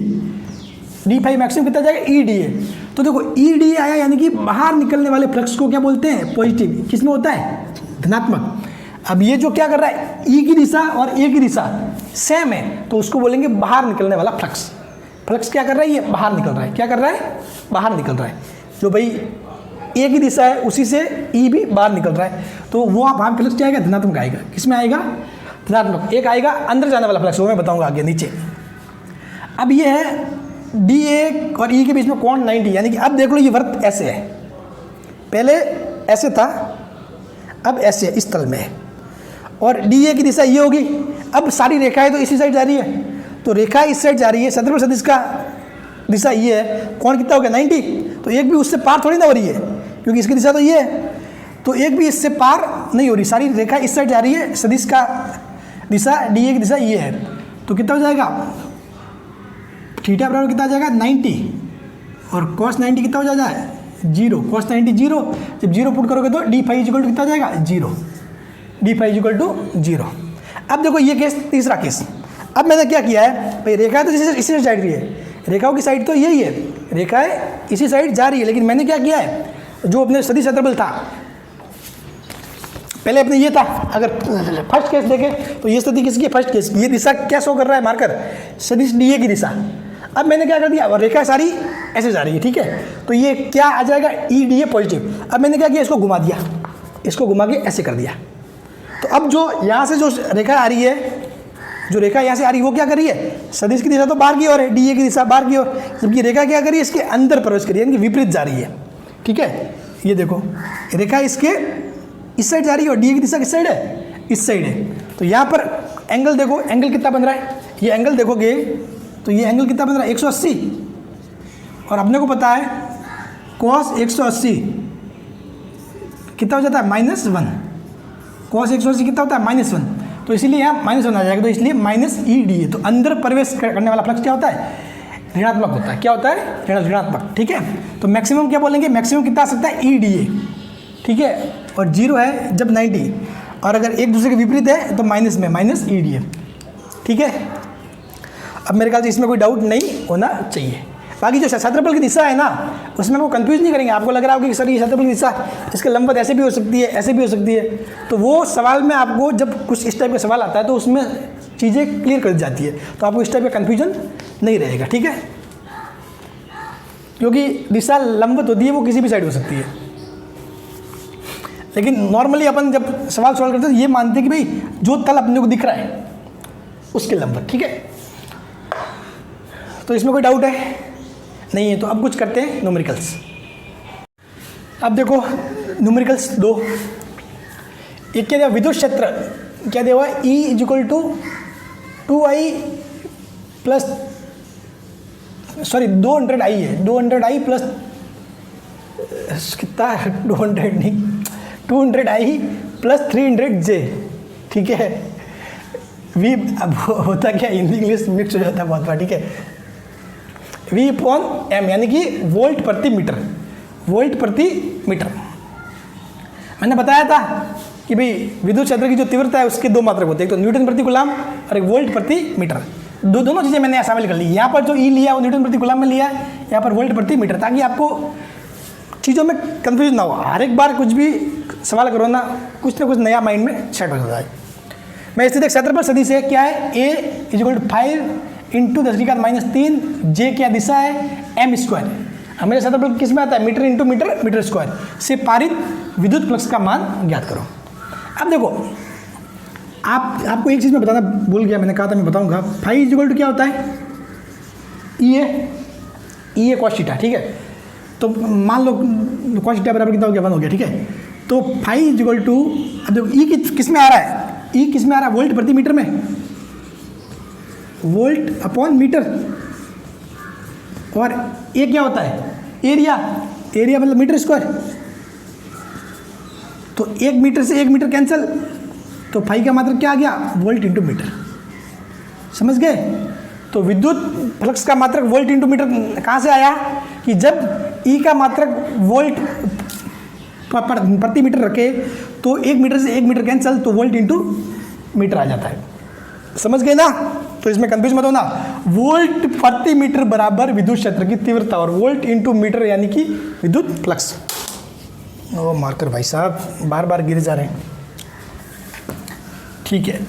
D phi maximum कितना जाएगा ई डी ए। तो देखो ई डी ए आया, यानी कि बाहर निकलने वाले फ्लक्स को क्या बोलते हैं, पॉजिटिव। किस में होता है, धनात्मक। अब ये जो क्या कर रहा है, ई की दिशा और ए की दिशा सेम है, तो उसको बोलेंगे बाहर निकलने वाला फ्लक्स। फ्लक्स क्या कर रहा है, ये बाहर निकल रहा है, क्या कर रहा है, बाहर निकल रहा है। जो भाई ए की दिशा है उसी से ई भी बाहर निकल रहा है, तो वो वहाँ फ्लक्स क्या आएगा, धनात्मक आएगा। किस में आएगा, धनात्मक। एक आएगा अंदर जाने वाला फ्लक्स, वो मैं बताऊंगा आगे नीचे। अब ये है डी ए और ई के बीच में कोण 90, यानी कि अब देख लो ये वृत्त ऐसे है, पहले ऐसे था, अब ऐसे इस तल में है, और डी ए की दिशा ये होगी। अब सारी रेखाएं तो इसी साइड जा रही है, तो रेखा इस साइड जा रही है, क्षेत्रफल सदिश का दिशा ये है, कोण कितना हो गया 90, तो एक भी उससे पार थोड़ी ना हो रही है, क्योंकि इसकी दिशा तो ये है, तो एक भी इससे पार नहीं हो रही, सारी रेखा इस साइड जा रही है, सदिश का दिशा डी ए की दिशा ये है, तो कितना हो जाएगा, थीटा बराबर कितना आ जाएगा 90, और कॉस 90 कितना हो जाएगा 0, कॉस 90 0, जब 0 पुट करोगे तो डी फाई इक्वल टू कितना हो जाएगा 0, डी फाई इक्वल टू 0। अब देखो ये केस, तीसरा केस। अब मैंने क्या किया है, भाई रेखा तो इसी साइड रही है, रेखाओं की साइड तो यही है, रेखाएं इसी साइड जा रही है, लेकिन मैंने क्या किया है, जो अपने सदिश क्षेत्रफल था, पहले अपने ये था, अगर फर्स्ट केस देखें तो ये स्थिति किसकी है, फर्स्ट केस, ये दिशा क्या शो कर रहा है मार्कर, सदिश डी ए की दिशा। अब मैंने क्या कर दिया, और रेखा सारी ऐसे जा रही है, ठीक है, तो ये क्या आ जाएगा ई डी ए पॉजिटिव। अब मैंने क्या किया, इसको घुमा दिया, इसको घुमा के ऐसे कर दिया, तो अब जो यहाँ से जो रेखा आ रही है, जो रेखा यहाँ से आ रही है वो क्या कर रही है, सदिश की दिशा तो बाहर की ओर है, डी ए की दिशा बाहर की ओर, जबकि रेखा क्या कर रही है, इसके अंदर प्रवेश करी है, यानी कि विपरीत जा रही है, ठीक है। ये देखो रेखा इसके इस साइड जा रही है और डी ए की दिशा किस साइड है, इस साइड है, तो यहाँ पर एंगल देखो, एंगल कितना बन रहा है, ये एंगल देखोगे तो ये एंगल कितना बन रहा है 180, और अपने को पता है cos 180 कितना हो जाता है -1, cos 180 कितना होता है -1, तो इसीलिए यहाँ -1 आ जाएगा, तो इसलिए -EDA। तो अंदर प्रवेश करने वाला फ्लक्स क्या होता है, ऋणात्मक होता है। क्या होता है, ऋणात्मक। ठीक है, तो मैक्सिमम क्या बोलेंगे, मैक्सिमम कितना आ सकता है EDA। ठीक है, और 0 है जब 90, और अगर एक दूसरे के विपरीत है तो माइनस में -EDA। ठीक है, अब मेरे ख्याल से इसमें कोई डाउट नहीं होना चाहिए। बाकी जो क्षेत्रफल की दिशा है ना, उसमें वो कंफ्यूज नहीं करेंगे। आपको लग रहा होगा कि सर ये क्षेत्रफल की दिशा, इसके लंबवत ऐसे भी हो सकती है, ऐसे भी हो सकती है, तो वो सवाल में आपको जब कुछ इस टाइप का सवाल आता है तो उसमें चीज़ें क्लियर कर जाती है, तो आपको इस टाइप का कन्फ्यूजन नहीं रहेगा। ठीक है, क्योंकि दिशा लंबवत होती है, वो किसी भी साइड हो सकती है। लेकिन नॉर्मली अपन जब सवाल करते हैं तो ये मानते हैं कि भाई जो तल अपने को दिख रहा है उसके लंबवत। ठीक है, तो इसमें कोई डाउट है नहीं है। तो अब कुछ करते हैं न्यूमेरिकल्स। अब देखो न्यूमेरिकल्स 2, एक क्या दिया, विद्युत क्षेत्र क्या दिया हुआ है, E = 2I प्लस 200I है, 200I प्लस कितना है, 200 नहीं, 200I प्लस 300J। ठीक है, V अब होता क्या, हिंदी इंग्लिश मिक्स हो जाता है बहुत बार। ठीक है, V/m यानी कि वोल्ट प्रति मीटर, वोल्ट प्रति मीटर। मैंने बताया था कि भाई विद्युत क्षेत्र की जो तीव्रता है उसके 2 मात्रक होते हैं, एक तो न्यूटन प्रति कूलाम और एक वोल्ट प्रति मीटर। दोनों चीज़ें मैंने शामिल कर ली। यहाँ पर जो E लिया वो न्यूटन प्रति कूलाम में लिया है, यहाँ पर वोल्ट प्रति मीटर, ताकि आपको चीज़ों में कंफ्यूज ना हो। हर एक बार कुछ भी सवाल करो ना कुछ नया माइंड में सेट हो जाता है। मैं स्थित क्षेत्रफल सदिश है, क्या है, A = 5 × 10⁻³ J क्या दिशा है, m²। हमारे क्षेत्रफल किस में आता है, मीटर × मीटर² से पारित विद्युत फ्लक्स का मान ज्ञात करो। अब देखो आपको एक चीज़ मैं बताना भूल गया, मैंने कहा था मैं बताऊंगा। फाई = क्या होता है, E cos थीटा। ठीक है, तो मान लो cos थीटा बराबर कितना हो गया, 1 हो गया। ठीक है, तो फाई = अब देखो E किस में आ रहा है, E किस में आ रहा है, वोल्ट प्रति मीटर में, वोल्ट अपॉन मीटर। और ये क्या होता है, एरिया, एरिया मतलब मीटर²। तो 1 मीटर से 1 मीटर कैंसिल, तो फाई का मात्रक क्या आ गया, वोल्ट × मीटर। समझ गए। तो विद्युत फ्लक्स का मात्रक वोल्ट × मीटर कहाँ से आया, कि जब E का मात्रक वोल्ट प्रति मीटर रखे तो 1 मीटर से 1 मीटर कैंसिल, तो वोल्ट × मीटर आ जाता है। समझ गए ना, तो इसमें कंफ्यूज मत होना। वोल्ट प्रति मीटर बराबर विद्युत क्षेत्र की तीव्रता, और वोल्ट × मीटर यानी कि विद्युत फ्लक्स। ओ मार्कर भाई साहब बार बार गिर जा रहे हैं। ठीक है,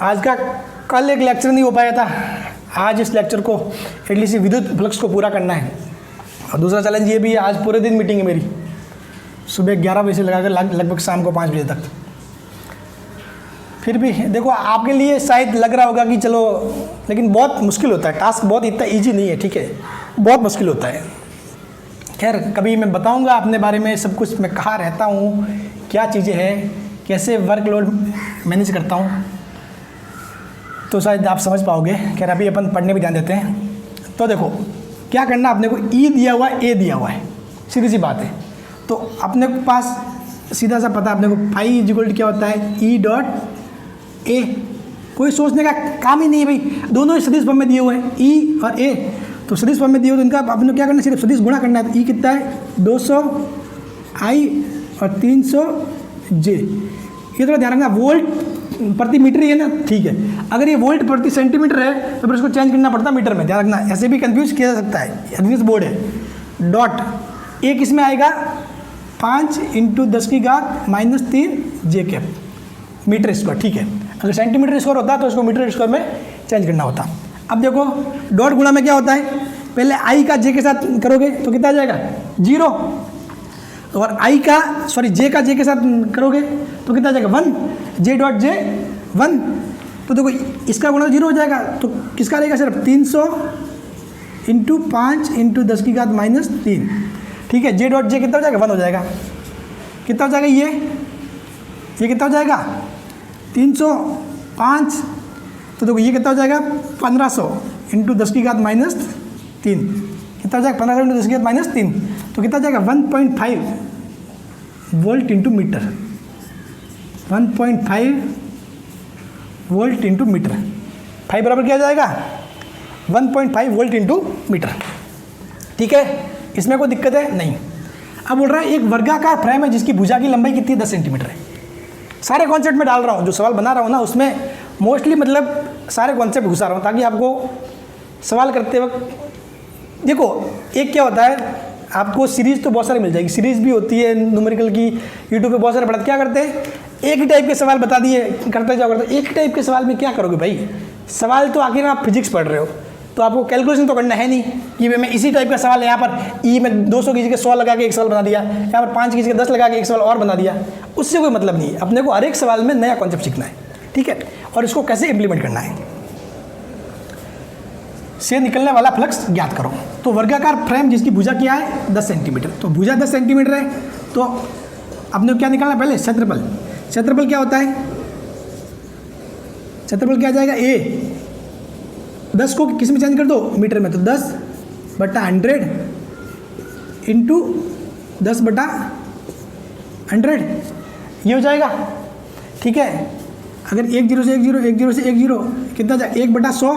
आज का कल एक लेक्चर नहीं हो पाया था, आज इस लेक्चर को एटलीस्ट विद्युत फ्लक्स को पूरा करना है। और दूसरा चैलेंज ये भी है, आज पूरे दिन मीटिंग है मेरी, सुबह 11 बजे से लगाकर लगभग शाम को 5 बजे तक। फिर भी देखो आपके लिए शायद लग रहा होगा कि चलो, लेकिन बहुत मुश्किल होता है, टास्क बहुत इतना ईजी नहीं है। ठीक है, बहुत मुश्किल होता है। खैर कभी मैं बताऊंगा अपने बारे में सब कुछ, मैं कहाँ रहता हूँ, क्या चीज़ें हैं, कैसे वर्कलोड मैनेज करता हूँ, तो शायद आप समझ पाओगे। खैर अभी अपन पढ़ने भी ध्यान देते हैं। तो देखो क्या करना, अपने को E दिया हुआ है, A दिया हुआ है, सीधी सी बात है। तो अपने पास सीधा सा पता, अपने को फाई = क्या होता है, E.A। कोई सोचने का काम ही नहीं है भाई, दोनों सदिश फॉर्म में दिए हुए हैं, E और A। तो सदिश फॉर्म में दिए हुए तो इनका अपने क्या करना है, सिर्फ सदिश गुणा करना है। तो E कितना है, 200I और 300J। ये थोड़ा ध्यान रखना, वोल्ट प्रति मीटर ही है ना, ठीक है। अगर ये वोल्ट प्रति सेंटीमीटर है तो फिर उसको चेंज करना पड़ता है मीटर में, ध्यान रखना, ऐसे भी कंफ्यूज किया जा सकता है। एडमिस बोर्ड है। डॉट ए किस में आएगा, 5 × 10⁻³ J मीटर²। ठीक है, अगर सेंटीमीटर² होता तो उसको मीटर² में चेंज करना होता। अब देखो डॉट गुणा में क्या होता है, पहले आई का जे के साथ करोगे तो कितना आ जाएगा, 0। और आई का जे का जे के साथ करोगे तो कितना आ जाएगा, 1। J.J 1। तो देखो इसका गुणा 0 हो जाएगा, तो किसका रहेगा, सिर्फ 300 × 5 × 10⁻³ ठीक है। जे डॉट जे कितना हो जाएगा 1 हो जाएगा। कितना हो जाएगा ये कितना हो जाएगा 305। तो देखो ये कितना हो जाएगा 1500 इंटू 10 की घात -3 कितना हो जाएगा 1500 इंटू 10 की घात -3 तो कितना हो जाएगा 1.5 volt into metre. 1.5 volt into metre. 5 बराबर क्या जाएगा 1.5 वोल्ट इंटू मीटर। ठीक है, इसमें कोई दिक्कत है नहीं। अब बोल रहा है एक वर्गाकार फ्रेम है जिसकी भुजा की लंबाई कितनी है 10 सेंटीमीटर है। सारे कॉन्सेप्ट में डाल रहा हूँ, जो सवाल बना रहा हूँ ना उसमें मोस्टली मतलब सारे कॉन्सेप्ट घुसा रहा हूँ ताकि आपको सवाल करते वक्त देखो एक क्या होता है, आपको सीरीज़ तो बहुत सारी मिल जाएगी, सीरीज़ भी होती है न्यूमेरिकल की, यूट्यूब पे बहुत सारे पढ़ते क्या करते हैं एक ही टाइप के सवाल बता दिए करते जाओ करते। एक ही टाइप के सवाल में क्या करोगे भाई, सवाल तो आखिर में आप फिजिक्स पढ़ रहे हो तो आपको कैलकुलेशन तो करना है नहीं कि भाई मैं इसी टाइप का सवाल यहाँ पर ई में 200 की जगह 100 लगा के एक सवाल बना दिया, यहाँ पर 5 की जगह 10 लगा के एक सवाल और बना दिया, उससे कोई मतलब नहीं है। अपने को हर एक सवाल में नया कॉन्सेप्ट सीखना है, ठीक है, और इसको कैसे इम्प्लीमेंट करना है। से निकलने वाला फ्लक्स ज्ञात करो। तो वर्गाकार फ्रेम जिसकी भुजा क्या है 10 सेंटीमीटर, तो भुजा 10 सेंटीमीटर है तो अपने को क्या निकालना है पहले क्षेत्रफल। क्षेत्रफल क्या होता है, क्षेत्रफल क्या आ जाएगा ए 10 को किस में चेंज कर दो मीटर में, तो 10/100 इंटू 10/100 ये हो जाएगा। ठीक है, अगर 1 0 से 1 0 1 0 से 1 0 कितना जाएगा 1/100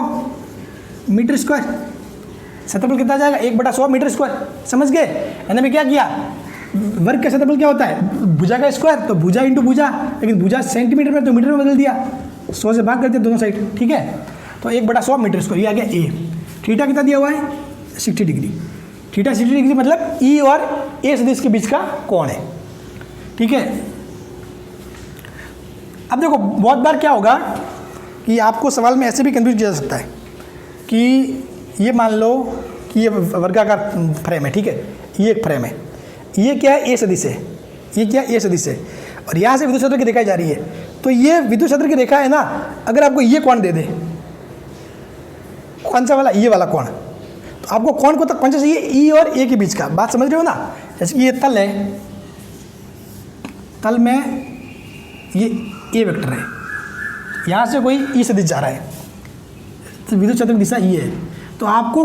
मीटर स्क्वायर। क्षेत्रफल कितना जाएगा 1/100 मीटर स्क्वायर। समझ गए, मैंने में क्या किया, वर्ग का क्षेत्रफल क्या होता है भुजा का स्क्वायर, तो भुजा इंटू भुजा, लेकिन भुजा सेंटीमीटर में तो मीटर में बदल दिया, 100 से भाग कर दिया दोनों साइड। ठीक है, तो 1/100 मीटर स्क्वायर ये आ गया ए। थीटा कितना दिया हुआ है 60 डिग्री। थीटा 60 डिग्री मतलब ई और ए सदिश के बीच का कोण है। ठीक है, अब देखो बहुत बार क्या होगा कि आपको सवाल में ऐसे भी कंफ्यूज किया जा सकता है कि ये मान लो कि ये वर्गाकार फ्रेम है, ठीक है, ये एक फ्रेम है, ये क्या है ए सदिश है, ये क्या ए सदिश है, और यहाँ से विद्युत क्षेत्र की रेखा जा रही है। तो ये विद्युत क्षेत्र की रेखा है ना, अगर आपको ये कोण दे दे, कौन सा वाला, ये वाला कोण, तो आपको कोण को कौन सा चाहिए ई और ए के बीच का। बात समझ रहे हो ना, जैसे कि ये तल है, तल में ये ए वेक्टर है, यहाँ से कोई ई सदिश जा रहा है, तो विद्युत क्षेत्र की दिशा ये है, तो आपको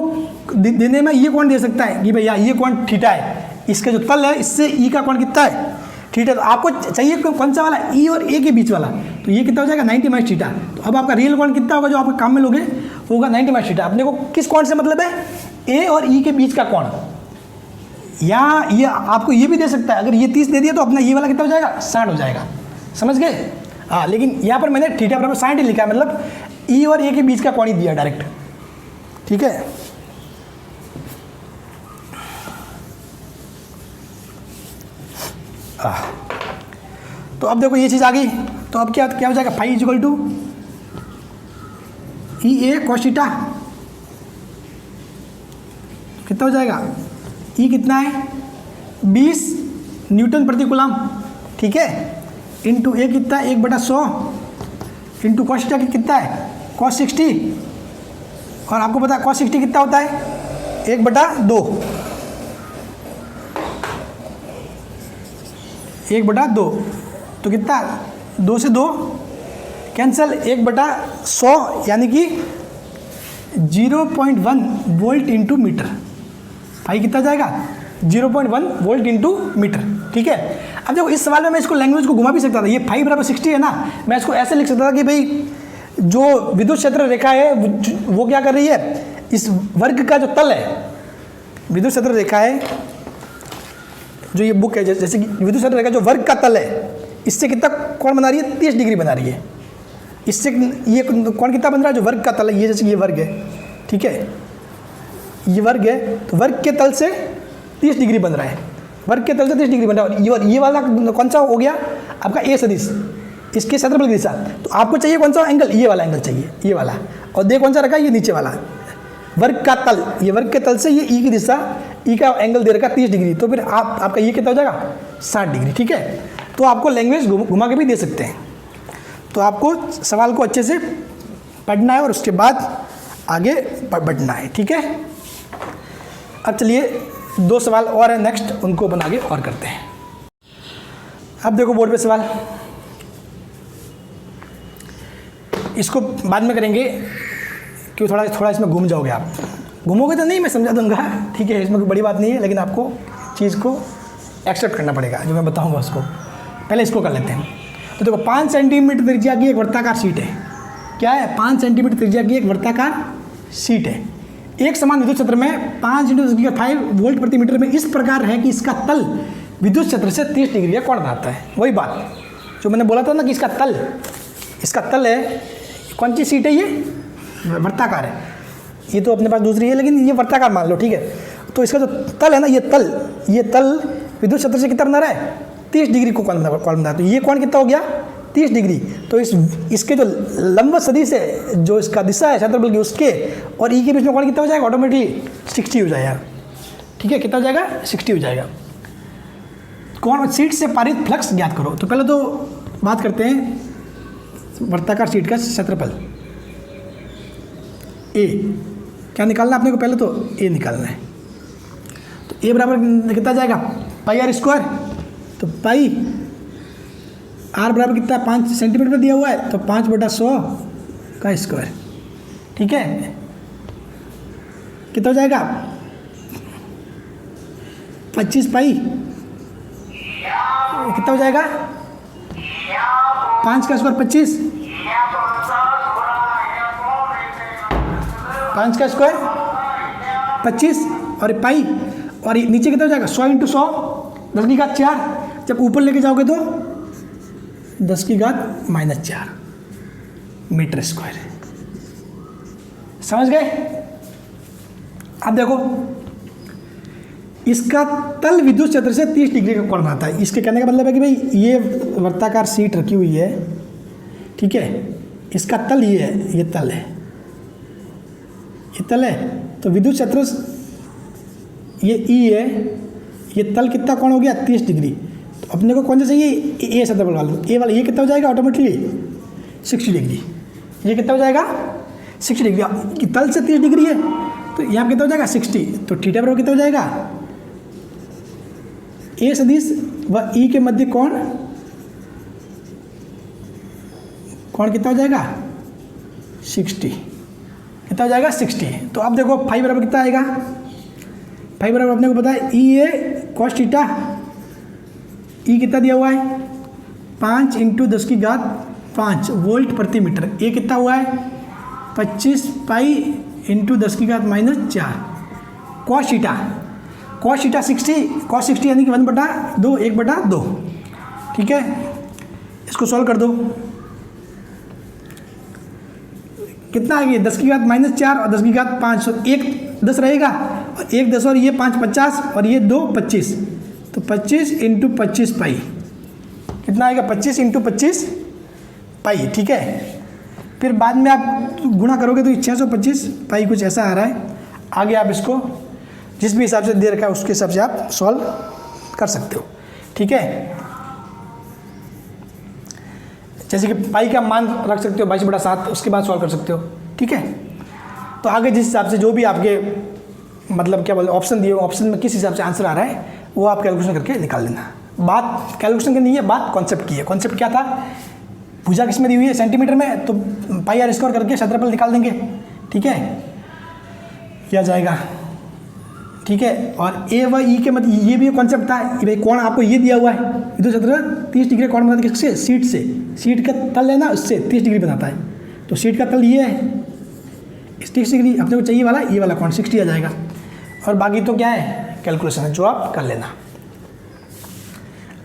देने में ये कोण दे सकता है कि भैया ये कोण थीटा है, इसका जो तल है इससे ई का कोण कितना है थीटा, तो आपको चाहिए कौन सा वाला ई और ए के बीच वाला, तो ये कितना हो जाएगा 90 - थीटा। तो अब आपका रियल कोण कितना होगा जो आपके काम में लोगे होगा 90 - थीटा। अपने को किस कोण से मतलब है ए और ई के बीच का कोण, या ये आपको ये भी दे सकता है, अगर ये 30 दे दिया तो अपना ये वाला कितना हो जाएगा 60 हो जाएगा। समझ गए, हाँ, लेकिन यहाँ पर मैंने थीटा बराबर 60 लिखा है, मतलब ई और ए के बीच का कोण ही दिया डायरेक्ट। ठीक है, तो अब देखो ये चीज़ आ गई, तो अब क्या क्या हो जाएगा phi equal to E A cos theta, कितना हो जाएगा ई कितना है 20 न्यूटन प्रति कूलम। ठीक है, इंटू ए कितना है 1/100 इंटू कॉस थीटा कितना है कॉस 60, और आपको पता है कॉस 60 कितना होता है 1/2, 1/2, तो कितना 2 से 2 कैंसिल, 1/100 यानी कि 0.1 वोल्ट इंटू मीटर। भाई कितना जाएगा 0.1 वोल्ट इंटू मीटर। ठीक है, अब देखो इस सवाल में मैं इसको लैंग्वेज को घुमा भी सकता था, ये 5 = 60 है ना, मैं इसको ऐसे लिख सकता था कि भाई जो विद्युत क्षेत्र रेखा है वो क्या कर रही है, इस वर्ग का जो तल है, विद्युत क्षेत्र रेखा है जो ये बुक है, जैसे कि विद्युत क्षेत्र रेखा जो वर्ग का तल है, इससे कितना कोण बना रही है 30 डिग्री बना रही है। इससे ये कोण कितना बन रहा है जो वर्ग का तल है, ये जैसे ये वर्ग है, ठीक है, ये वर्ग है, तो वर्ग के तल से 30 डिग्री बन रहा है, वर्ग के तल से 30 डिग्री बन रहा है। और ये वाला कौन सा हो गया आपका ए सदिश, इसके क्षेत्रफल की दिशा, तो आपको चाहिए कौन सा एंगल, ये वाला एंगल चाहिए, ये वाला, और दे कौन सा रखा है ये नीचे वाला वर्ग का तल, ये वर्ग के तल से ये ई की दिशा, ई का एंगल दे रखा 30 डिग्री, तो फिर आपका ये कितना हो जाएगा 60 डिग्री। ठीक है, तो आपको लैंग्वेज घुमा के भी दे सकते हैं, तो आपको सवाल को अच्छे से पढ़ना है और उसके बाद आगे बढ़ना है। ठीक है, अब चलिए 2 सवाल और है नेक्स्ट, उनको बना के और करते हैं। अब देखो बोर्ड पे सवाल, इसको बाद में करेंगे क्योंकि थोड़ा इसमें घूम जाओगे आप। घूमोगे तो नहीं, मैं समझा दूंगा, ठीक है, इसमें कोई बड़ी बात नहीं है, लेकिन आपको चीज़ को एक्सेप्ट करना पड़ेगा जो मैं बताऊंगा उसको। पहले इसको कर लेते हैं। तो देखो 5 सेंटीमीटर त्रिज्या की एक वर्ताकार शीट है। क्या है? 5 सेंटीमीटर त्रिज्या की एक वर्ताकार शीट है। एक समान विद्युत क्षेत्र में 5 × 10⁵ वोल्ट प्रति मीटर में इस प्रकार है कि इसका तल विद्युत क्षेत्र से 30 डिग्री का कोण बनाता है। वही बात जो मैंने बोला था ना कि इसका तल है, कौन सी शीट है? ये वर्ताकार है। ये तो अपने पास दूसरी है, लेकिन ये वर्ताकार मान लो, ठीक है। तो इसका जो तल है ना, ये तल विद्युत क्षेत्र से कितना बना रहा है? 30 डिग्री को कोण बना। तो ये कोण कितना हो गया? 30 डिग्री। तो इसके जो लंब सदिश है, जो इसका दिशा है क्षेत्रफल की, उसके और ई के बीच में कोण कितना हो जाएगा? ऑटोमेटिकली 60 हो जाएगा, ठीक है। कितना हो जाएगा? 60 हो जाएगा। कोण शीट से पारित फ्लक्स ज्ञात करो। तो पहले तो बात करते हैं वर्ताकार शीट का क्षेत्रफल ए। क्या निकालना अपने को? पहले तो ए निकालना है। तो ए बराबर कितना जाएगा? πr²। तो पाई आर बराबर कितना? 5 सेंटीमीटर दिया हुआ है, तो 5/100 का स्क्वायर, ठीक है। कितना हो जाएगा? 25 पाई। कितना हो जाएगा? 5 का स्क्वायर 25, 5 का स्क्वायर 25 और पाई, और नीचे कितना हो जाएगा? 100 × 100 10⁴। जब ऊपर लेके जाओगे तो 10⁻⁴ मीटर स्क्वायर। समझ गए? अब देखो, इसका तल विद्युत क्षेत्र से 30 डिग्री का कोण बनाता है। इसके कहने का मतलब है कि भाई ये वर्ताकार शीट रखी हुई है, ठीक है। इसका तल ये है, ये तल है, ये तल है। तो विद्युत क्षेत्र ये ई है, ये तल कितना कोण हो गया? 30 डिग्री। तो अपने को कौन सा चाहिए? ए क्षेत्रफल वाला। ए वाला ये कितना हो जाएगा? Automatically 60 degree. ये कितना हो जाएगा? 60 डिग्री। तल से 30 डिग्री है, तो यहाँ कितना हो जाएगा? 60। तो थीटा बराबर कितना हो जाएगा? ए सदिश व ई के मध्य कोण कितना हो जाएगा? 60। कितना हो जाएगा? 60। तो अब देखो फाई बराबर कितना आएगा? फाई बराबर अपने को पता है ई ए कॉस थीटा। ई कितना दिया हुआ है? 5 × 10⁵ वोल्ट प्रति मीटर। ए कितना हुआ है? 25 पाई × 10⁻⁴ कॉस थीटा 60 यानी कि 1/2 1/2, ठीक है। इसको सॉल्व कर दो। कितना है ये? 10⁻⁴ और 10⁵ 1 10 रहेगा, और 1 10 और ये 5 50 और ये 2 25। तो 25 × 25 पाई कितना आएगा? 25 × 25 पाई, ठीक है। फिर बाद में आप गुणा करोगे तो 625 पाई कुछ ऐसा आ रहा है। आगे आप इसको जिस भी हिसाब से दे रखा है उसके हिसाब से आप सॉल्व कर सकते हो, ठीक है। जैसे कि पाई का मान रख सकते हो 22/7, उसके बाद सॉल्व कर सकते हो, ठीक है। तो आगे जिस हिसाब से जो भी आपके मतलब क्या बोलते ऑप्शन दिए, ऑप्शन में किस हिसाब से आंसर आ रहा है वो आप कैलकुलेशन करके निकाल लेना। बात कैलकुलेशन की नहीं है, बात कॉन्सेप्ट की है। कॉन्सेप्ट क्या था? भुजा किस में दी हुई है? सेंटीमीटर में, तो πr² करके क्षेत्रफल निकाल देंगे, ठीक है। क्या जाएगा, ठीक है। और ए व ई के मध्य ये भी कॉन्सेप्ट था कि भाई कोण आपको ये दिया हुआ है, विद्युत क्षेत्र 30 डिग्री कोण बनाता है किससे? शीट से। शीट का तल है ना, उससे 30 डिग्री बनाता है। तो शीट का तल ये है 30 डिग्री, अपने को चाहिए वाला ये वाला कोण 60 आ जाएगा। और बाकी तो क्या है? कैलकुलेशन है, जो आप कर लेना।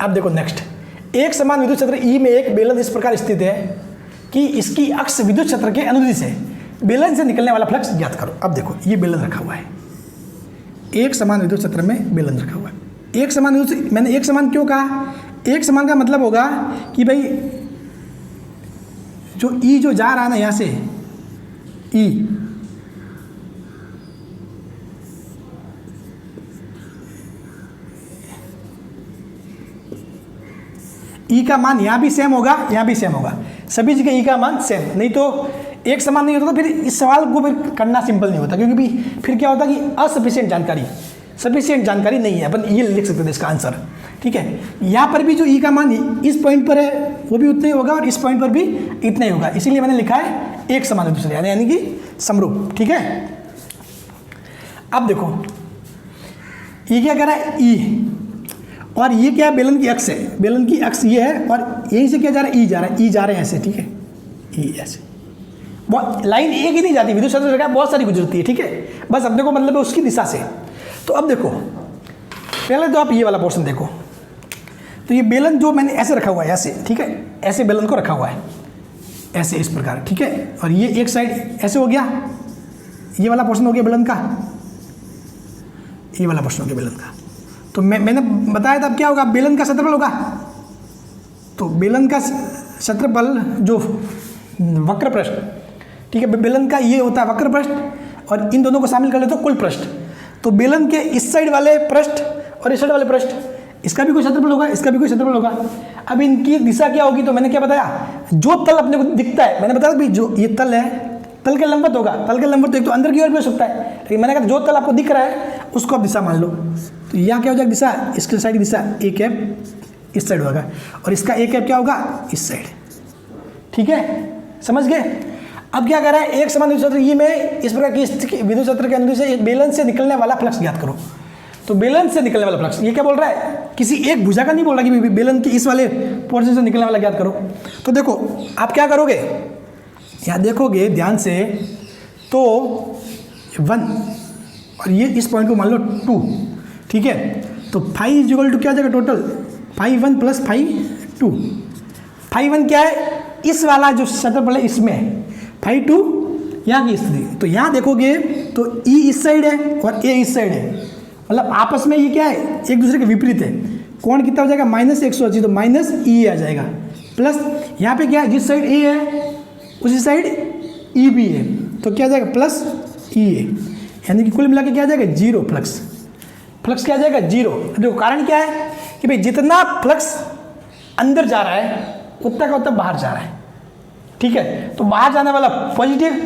अब देखो नेक्स्ट, एक समान विद्युत क्षेत्र ई में एक बेलन इस प्रकार स्थित है कि इसकी अक्ष विद्युत क्षेत्र के अनुदिश है। बेलन से निकलने वाला फ्लक्स ज्ञात करो। अब देखो ये बेलन रखा हुआ है, एक समान विद्युत क्षेत्र में बेलन रखा हुआ है। एक समान विद्युत, मैंने एक समान क्यों कहा? एक समान का मतलब होगा कि भाई जो ई जो जा रहा है ना यहाँ से, ई का मान यहाँ भी सेम होगा, यहाँ भी सेम होगा, सभी जगह ई का मान सेम। नहीं तो एक समान नहीं होता तो फिर इस सवाल को फिर करना सिंपल नहीं होता, क्योंकि फिर क्या होता कि असफिशिएंट जानकारी, सफिशिएंट जानकारी नहीं है, अपन ये लिख सकते थे इसका आंसर। ठीक है, यहाँ पर भी जो ई का मान इस पॉइंट पर है वो भी उतना ही होगा और इस पॉइंट पर भी इतना ही होगा, इसीलिए मैंने लिखा है एक समान है दूसरे, यानी कि समरूप। ठीक है, अब देखो ये क्या कह रहा है ई, और ये क्या है बेलन की अक्ष है, बेलन की अक्ष ये है और यहीं से क्या जा रहा है ई जा रहा है, ई जा रहे हैं ऐसे। ठीक है, ई ऐसे, बहुत लाइन एक ही नहीं जाती, विद्युत क्षेत्र रेखा बहुत सारी गुजरती है। ठीक है, बस अपने को मतलब है उसकी दिशा से। तो अब देखो पहले तो आप ये वाला पोर्शन देखो, तो ये बेलन जो मैंने ऐसे रखा हुआ है ऐसे, ठीक है, ऐसे बेलन को रखा हुआ है ऐसे इस प्रकार। ठीक है, और ये एक साइड ऐसे हो गया, ये वाला पोर्शन हो गया बेलन का, ये वाला पोर्शन हो गया बेलन का। तो मैंने बताया था अब क्या होगा, बेलन का क्षेत्रफल होगा, तो बेलन का क्षेत्रफल जो वक्र पृष्ठ, ठीक है, बेलन का ये होता है वक्र पृष्ठ और इन दोनों को शामिल कर ले तो कुल पृष्ठ। तो बेलन के इस साइड वाले पृष्ठ और इस साइड वाले पृष्ठ, इसका भी कोई क्षेत्रफल होगा, इसका भी कोई क्षेत्रफल होगा। अब इनकी दिशा क्या होगी, तो मैंने क्या बताया, जो तल अपने को दिखता है, मैंने बताया भाई जो ये तल है तल के लंबवत होगा, तल के लंबवत तो एक तो अंदर की ओर भी हो सकता है, लेकिन मैंने कहा जो तल आपको दिख रहा है उसको आप दिशा मान लो। तो यहाँ क्या हो जाएगा दिशा, इसके साइड की दिशा ए कैप इस साइड होगा और इसका ए कैप क्या होगा इस साइड। ठीक है, समझ गए। अब क्या कर रहा है, एक समान विद्युत क्षेत्र ये में इस प्रकार की विद्युत क्षेत्र के अनुदिश से बेलन से निकलने वाला फ्लक्स ज्ञात करो। तो बेलन से निकलने वाला फ्लक्स, ये क्या बोल रहा है, किसी एक भुजा का नहीं बोल रहा कि बेलन के इस वाले पोर्शन से निकलने वाला ज्ञात करो। तो देखो आप क्या करोगे, यहाँ देखोगे ध्यान से, तो 1 और ये इस पॉइंट को मान लो 2। ठीक है, तो फाई इज इक्वल टू क्या जाएगा total, phi 1 plus phi 2। Phi 1 क्या है, इस वाला जो क्षेत्रफल है इसमें, फाई 2 यहाँ की स्थिति। तो यहाँ देखोगे तो ई इस साइड है और ए इस साइड है, मतलब आपस में ये क्या है एक दूसरे के विपरीत है। कोण कितना हो जाएगा -180, तो माइनस ई आ जाएगा, प्लस यहाँ पे क्या है जिस साइड ए है उसी साइड ई भी है, तो क्या आ जाएगा प्लस ई ए, यानी कि कुल मिला के क्या आ जाएगा 0 फ्लक्स। फ्लक्स क्या आ जाएगा 0। देखो कारण क्या है कि भाई जितना फ्लक्स अंदर जा रहा है उतना का उतना बाहर जा रहा है। ठीक है, तो बाहर जाने वाला पॉजिटिव,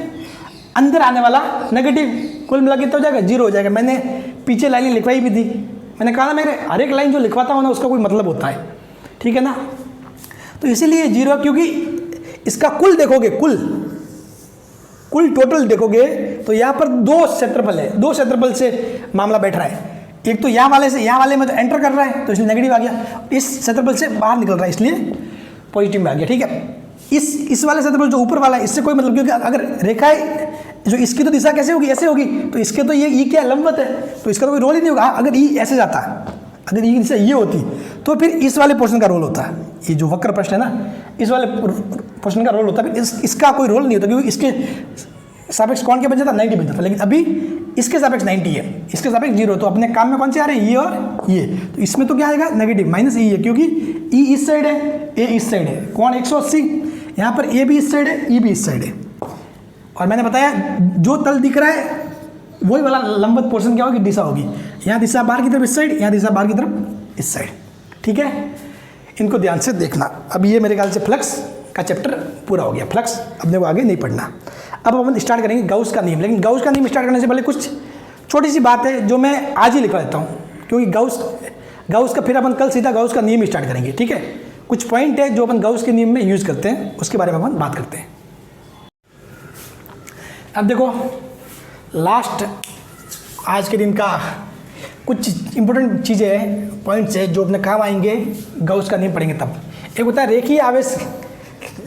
अंदर आने वाला नेगेटिव, कुल मिला के तो हो जाएगा 0 हो जाएगा। मैंने पीछे लाइनें लिखवाई भी थी, मैंने कहा ना मेरे हर एक लाइन जो लिखवाता हूँ ना उसका कोई मतलब होता है। ठीक है ना, तो इसीलिए 0, क्योंकि इसका कुल देखोगे, कुल टोटल देखोगे तो यहाँ पर 2 क्षेत्रफल है, 2 क्षेत्रफल से मामला बैठ रहा है। एक तो यहाँ वाले से यहाँ वाले में तो एंटर कर रहा है तो इसलिए नेगेटिव आ गया, इस क्षेत्रफल से बाहर निकल रहा है इसलिए पॉजिटिव में आ गया। ठीक है, इस वाले क्षेत्रफल जो ऊपर वाला है इससे कोई मतलब, क्योंकि अगर रेखाएं जो इसकी तो दिशा कैसे होगी, ऐसे होगी, तो इसके तो ये क्या लंबवत है, तो इसका तो कोई रोल ही नहीं होगा। अगर ये ऐसे जाता, अगर ये दिशा ये होती तो फिर इस वाले पोर्शन का रोल होता है, ये जो वक्र पृष्ठ है ना इस वाले पोर्शन का रोल होता है, फिर इसका कोई रोल नहीं होता, क्योंकि इसके सापेक्ष कौन क्या बन जाता 90 बन जाता। लेकिन अभी इसके सापेक्ष 90 है, इसके सापेक्ष 0, तो अपने काम में कौन से आ रहे हैं ये और ये, तो इसमें तो क्या आएगा नेगेटिव माइनस ई है, क्योंकि ई इस साइड है ए इस साइड है, कौन 180, यहाँ पर ए भी इस साइड है ई भी इस साइड है। और मैंने बताया जो तल दिख रहा है वही वाला लंबवत पोर्शन क्या होगी दिशा होगी, यहाँ दिशा बाहर की तरफ इस साइड, यहाँ दिशा बाहर की तरफ इस साइड। ठीक है, इनको ध्यान से देखना। अब ये मेरे ख्याल से फ्लक्स का चैप्टर पूरा हो गया, फ्लक्स अपने को आगे नहीं पढ़ना। अब अपन स्टार्ट करेंगे गाउस का नियम, लेकिन गाउस का नियम स्टार्ट करने से पहले कुछ छोटी सी बात है जो मैं आज ही लिखवा देता हूँ, क्योंकि गाउस का फिर अपन कल सीधा गाउस का नियम स्टार्ट करेंगे। ठीक है, कुछ पॉइंट है जो अपन गाउस के नियम में यूज़ करते हैं, उसके बारे में अपन बात करते हैं। अब देखो लास्ट आज के दिन का कुछ इंपॉर्टेंट चीज़ें हैं, पॉइंट्स है जो अपने काम आएंगे, गाउस का नियम पढ़ेंगे तब। एक होता है रेखीय आवेश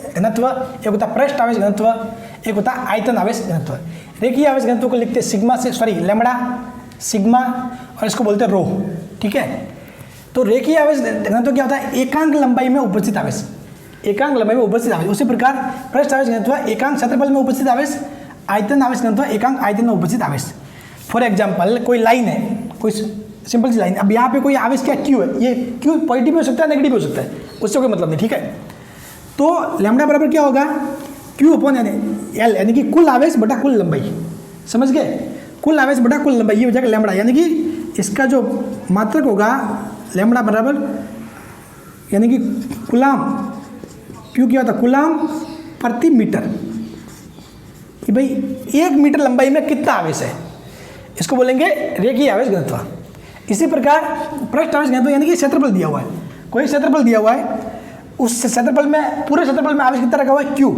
घनत्व, एक होता है पृष्ठ आवेश घनत्व, एक होता है आयतन आवेश घनत्व। रेखीय आवेश घनत्व को लिखते हैं लैम्बडा, सिग्मा, और इसको बोलते हैं रो। ठीक है, तो रेखीय आवेश घनत्व क्या होता है, एकांक लंबाई में उपस्थित आवेश, एकांक लंबाई में उपस्थित आवेश। उसी प्रकार पृष्ठ आवेश घनत्व एकांक क्षेत्रफल में उपस्थित आवेश, आयतन आवेश घनत्व एकांक आयतन में उपस्थित आवेश। फॉर एग्जाम्पल कोई लाइन है, कोई सिंपल सी लाइन, अब यहाँ पे कोई आवेश क्या क्यू है, ये क्यू पॉजिटिव हो सकता है नेगेटिव हो सकता है, उससे कोई मतलब नहीं। ठीक है, तो लैम्बडा बराबर क्या होगा क्यू अपॉन एल, यानी कि कुल आवेश बटा कुल लंबाई। समझ गए, कुल आवेश बटा कुल लंबाई, ये हो जाएगा लैम्बडा, यानी कि इसका जो मात्रक होगा लैम्बडा बराबर, यानी कि कूलाम, क्यू क्या होता है कूलाम प्रति मीटर, कि भाई 1 मीटर लंबाई में कितना आवेश है, इसको बोलेंगे रेखीय आवेश घनत्व। इसी प्रकार पृष्ठ आवेश घनत्व यानी कि क्षेत्रफल दिया हुआ है, कोई क्षेत्रफल दिया हुआ है, उस क्षेत्रफल में पूरे क्षेत्रफल में आवेश कितना रखा हुआ है क्यू,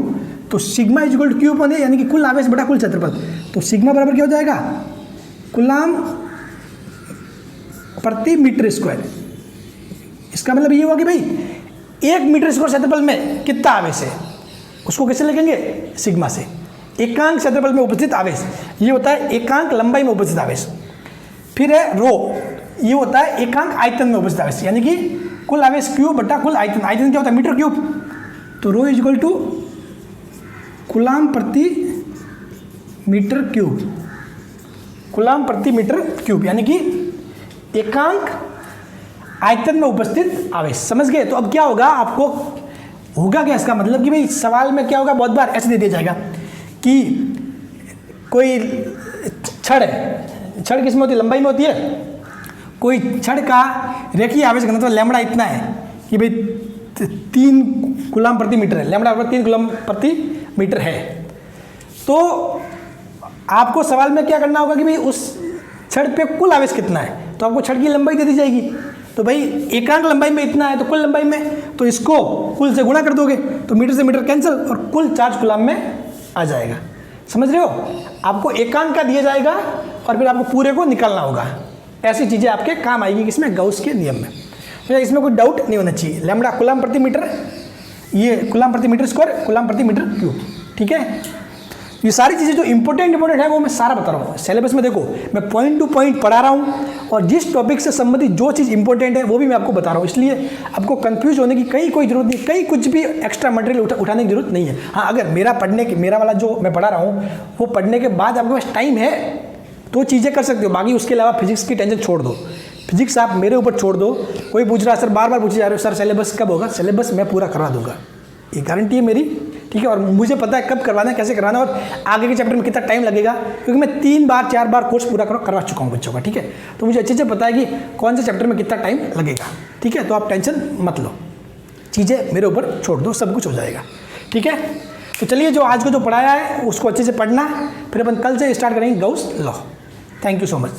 तो sigma is equal to Q upon A, यानी कि कुल आवेश बटा कुल क्षेत्रफल। तो सिग्मा बराबर क्या हो जाएगा, कूलाम प्रति मीटर स्क्वायर। इसका मतलब ये हुआ कि भाई 1 मीटर स्क्वायर क्षेत्रफल में कितना आवेश है, उसको कैसे लिखेंगे, सिग्मा से। एकांक क्षेत्रफल में उपस्थित आवेश ये होता है एकांक लंबाई में उपस्थित आवेश। फिर है रो, ये होता है एकांक आयतन में उपस्थित आवेश, यानी कि कुल आवेश क्यूब बटा कुल आयतन। आयतन क्या होता है, मीटर क्यूब। तो रो इज इक्वल टू कूलाम प्रति मीटर क्यूब, कूलाम प्रति मीटर क्यूब, यानी कि एकांक आयतन में उपस्थित आवेश। समझ गए। तो अब क्या होगा, आपको होगा क्या, इसका मतलब कि भाई सवाल में क्या होगा, बहुत बार ऐसे दे दिया जाएगा कि कोई छड़ है, छड़ किसमें होती है, लंबाई में होती है। कोई छड़ का रेखीय आवेश घनत्व लैम्बडा इतना है कि भाई 3 कूलाम प्रति मीटर है, लैम्बडा 3 कूलाम प्रति मीटर है। तो आपको सवाल में क्या करना होगा कि भाई उस छड़ पे कुल आवेश कितना है, तो आपको छड़ की लंबाई दे दी जाएगी। तो भाई एकांक लंबाई में इतना है तो कुल लंबाई में, तो इसको कुल से गुणा कर दोगे तो मीटर से मीटर कैंसिल और कुल चार्ज कूलाम में आ जाएगा। समझ रहे हो, आपको एकांक का दिया जाएगा और फिर आपको पूरे को निकालना होगा। ऐसी चीज़ें आपके काम आएगी किसमें, गॉस के नियम में। तो इसमें कोई डाउट नहीं होना चाहिए। लैम्बडा कूलाम प्रति मीटर, ये कूलाम प्रति मीटर स्क्वायर, कूलाम प्रति मीटर क्यूब। ठीक है, ये सारी चीज़ें जो इंपॉर्टेंट है वो मैं सारा बता रहा हूँ। सिलेबस में देखो मैं पॉइंट टू पॉइंट पढ़ा रहा हूँ और जिस टॉपिक से संबंधित जो चीज़ इंपॉर्टेंट है वो भी मैं आपको बता रहा हूँ। इसलिए आपको कंफ्यूज होने की कोई ज़रूरत नहीं, कहीं कुछ भी एक्स्ट्रा मटेरियल उठाने की जरूरत नहीं है। हाँ, अगर मेरा वाला जो मैं पढ़ा रहा हूँ वो पढ़ने के बाद आपके पास टाइम है तो चीज़ें कर सकते हो, बाकी उसके अलावा फिजिक्स की टेंशन छोड़ दो। फिजिक्स आप मेरे ऊपर छोड़ दो। कोई पूछ रहा है सर, बार बार पूछे जा रहे हो सर सिलेबस कब होगा, सिलेबस मैं पूरा करवा दूंगा, ये गारंटी है मेरी। ठीक है, और मुझे पता है कब करवाना है, कैसे करवाना है और आगे के चैप्टर में कितना टाइम लगेगा, क्योंकि मैं 3 बार 4 बार कोर्स पूरा करवा चुका हूँ बच्चों का। ठीक है, तो मुझे अच्छे से पता है कि कौन से चैप्टर में कितना टाइम लगेगा। ठीक है, तो आप टेंशन मत लो, चीज़ें मेरे ऊपर छोड़ दो, सब कुछ हो जाएगा। ठीक है, तो चलिए जो आज को जो पढ़ाया है उसको अच्छे से पढ़ना, फिर अपन कल से स्टार्ट करेंगे Gauss law. Thank you so much.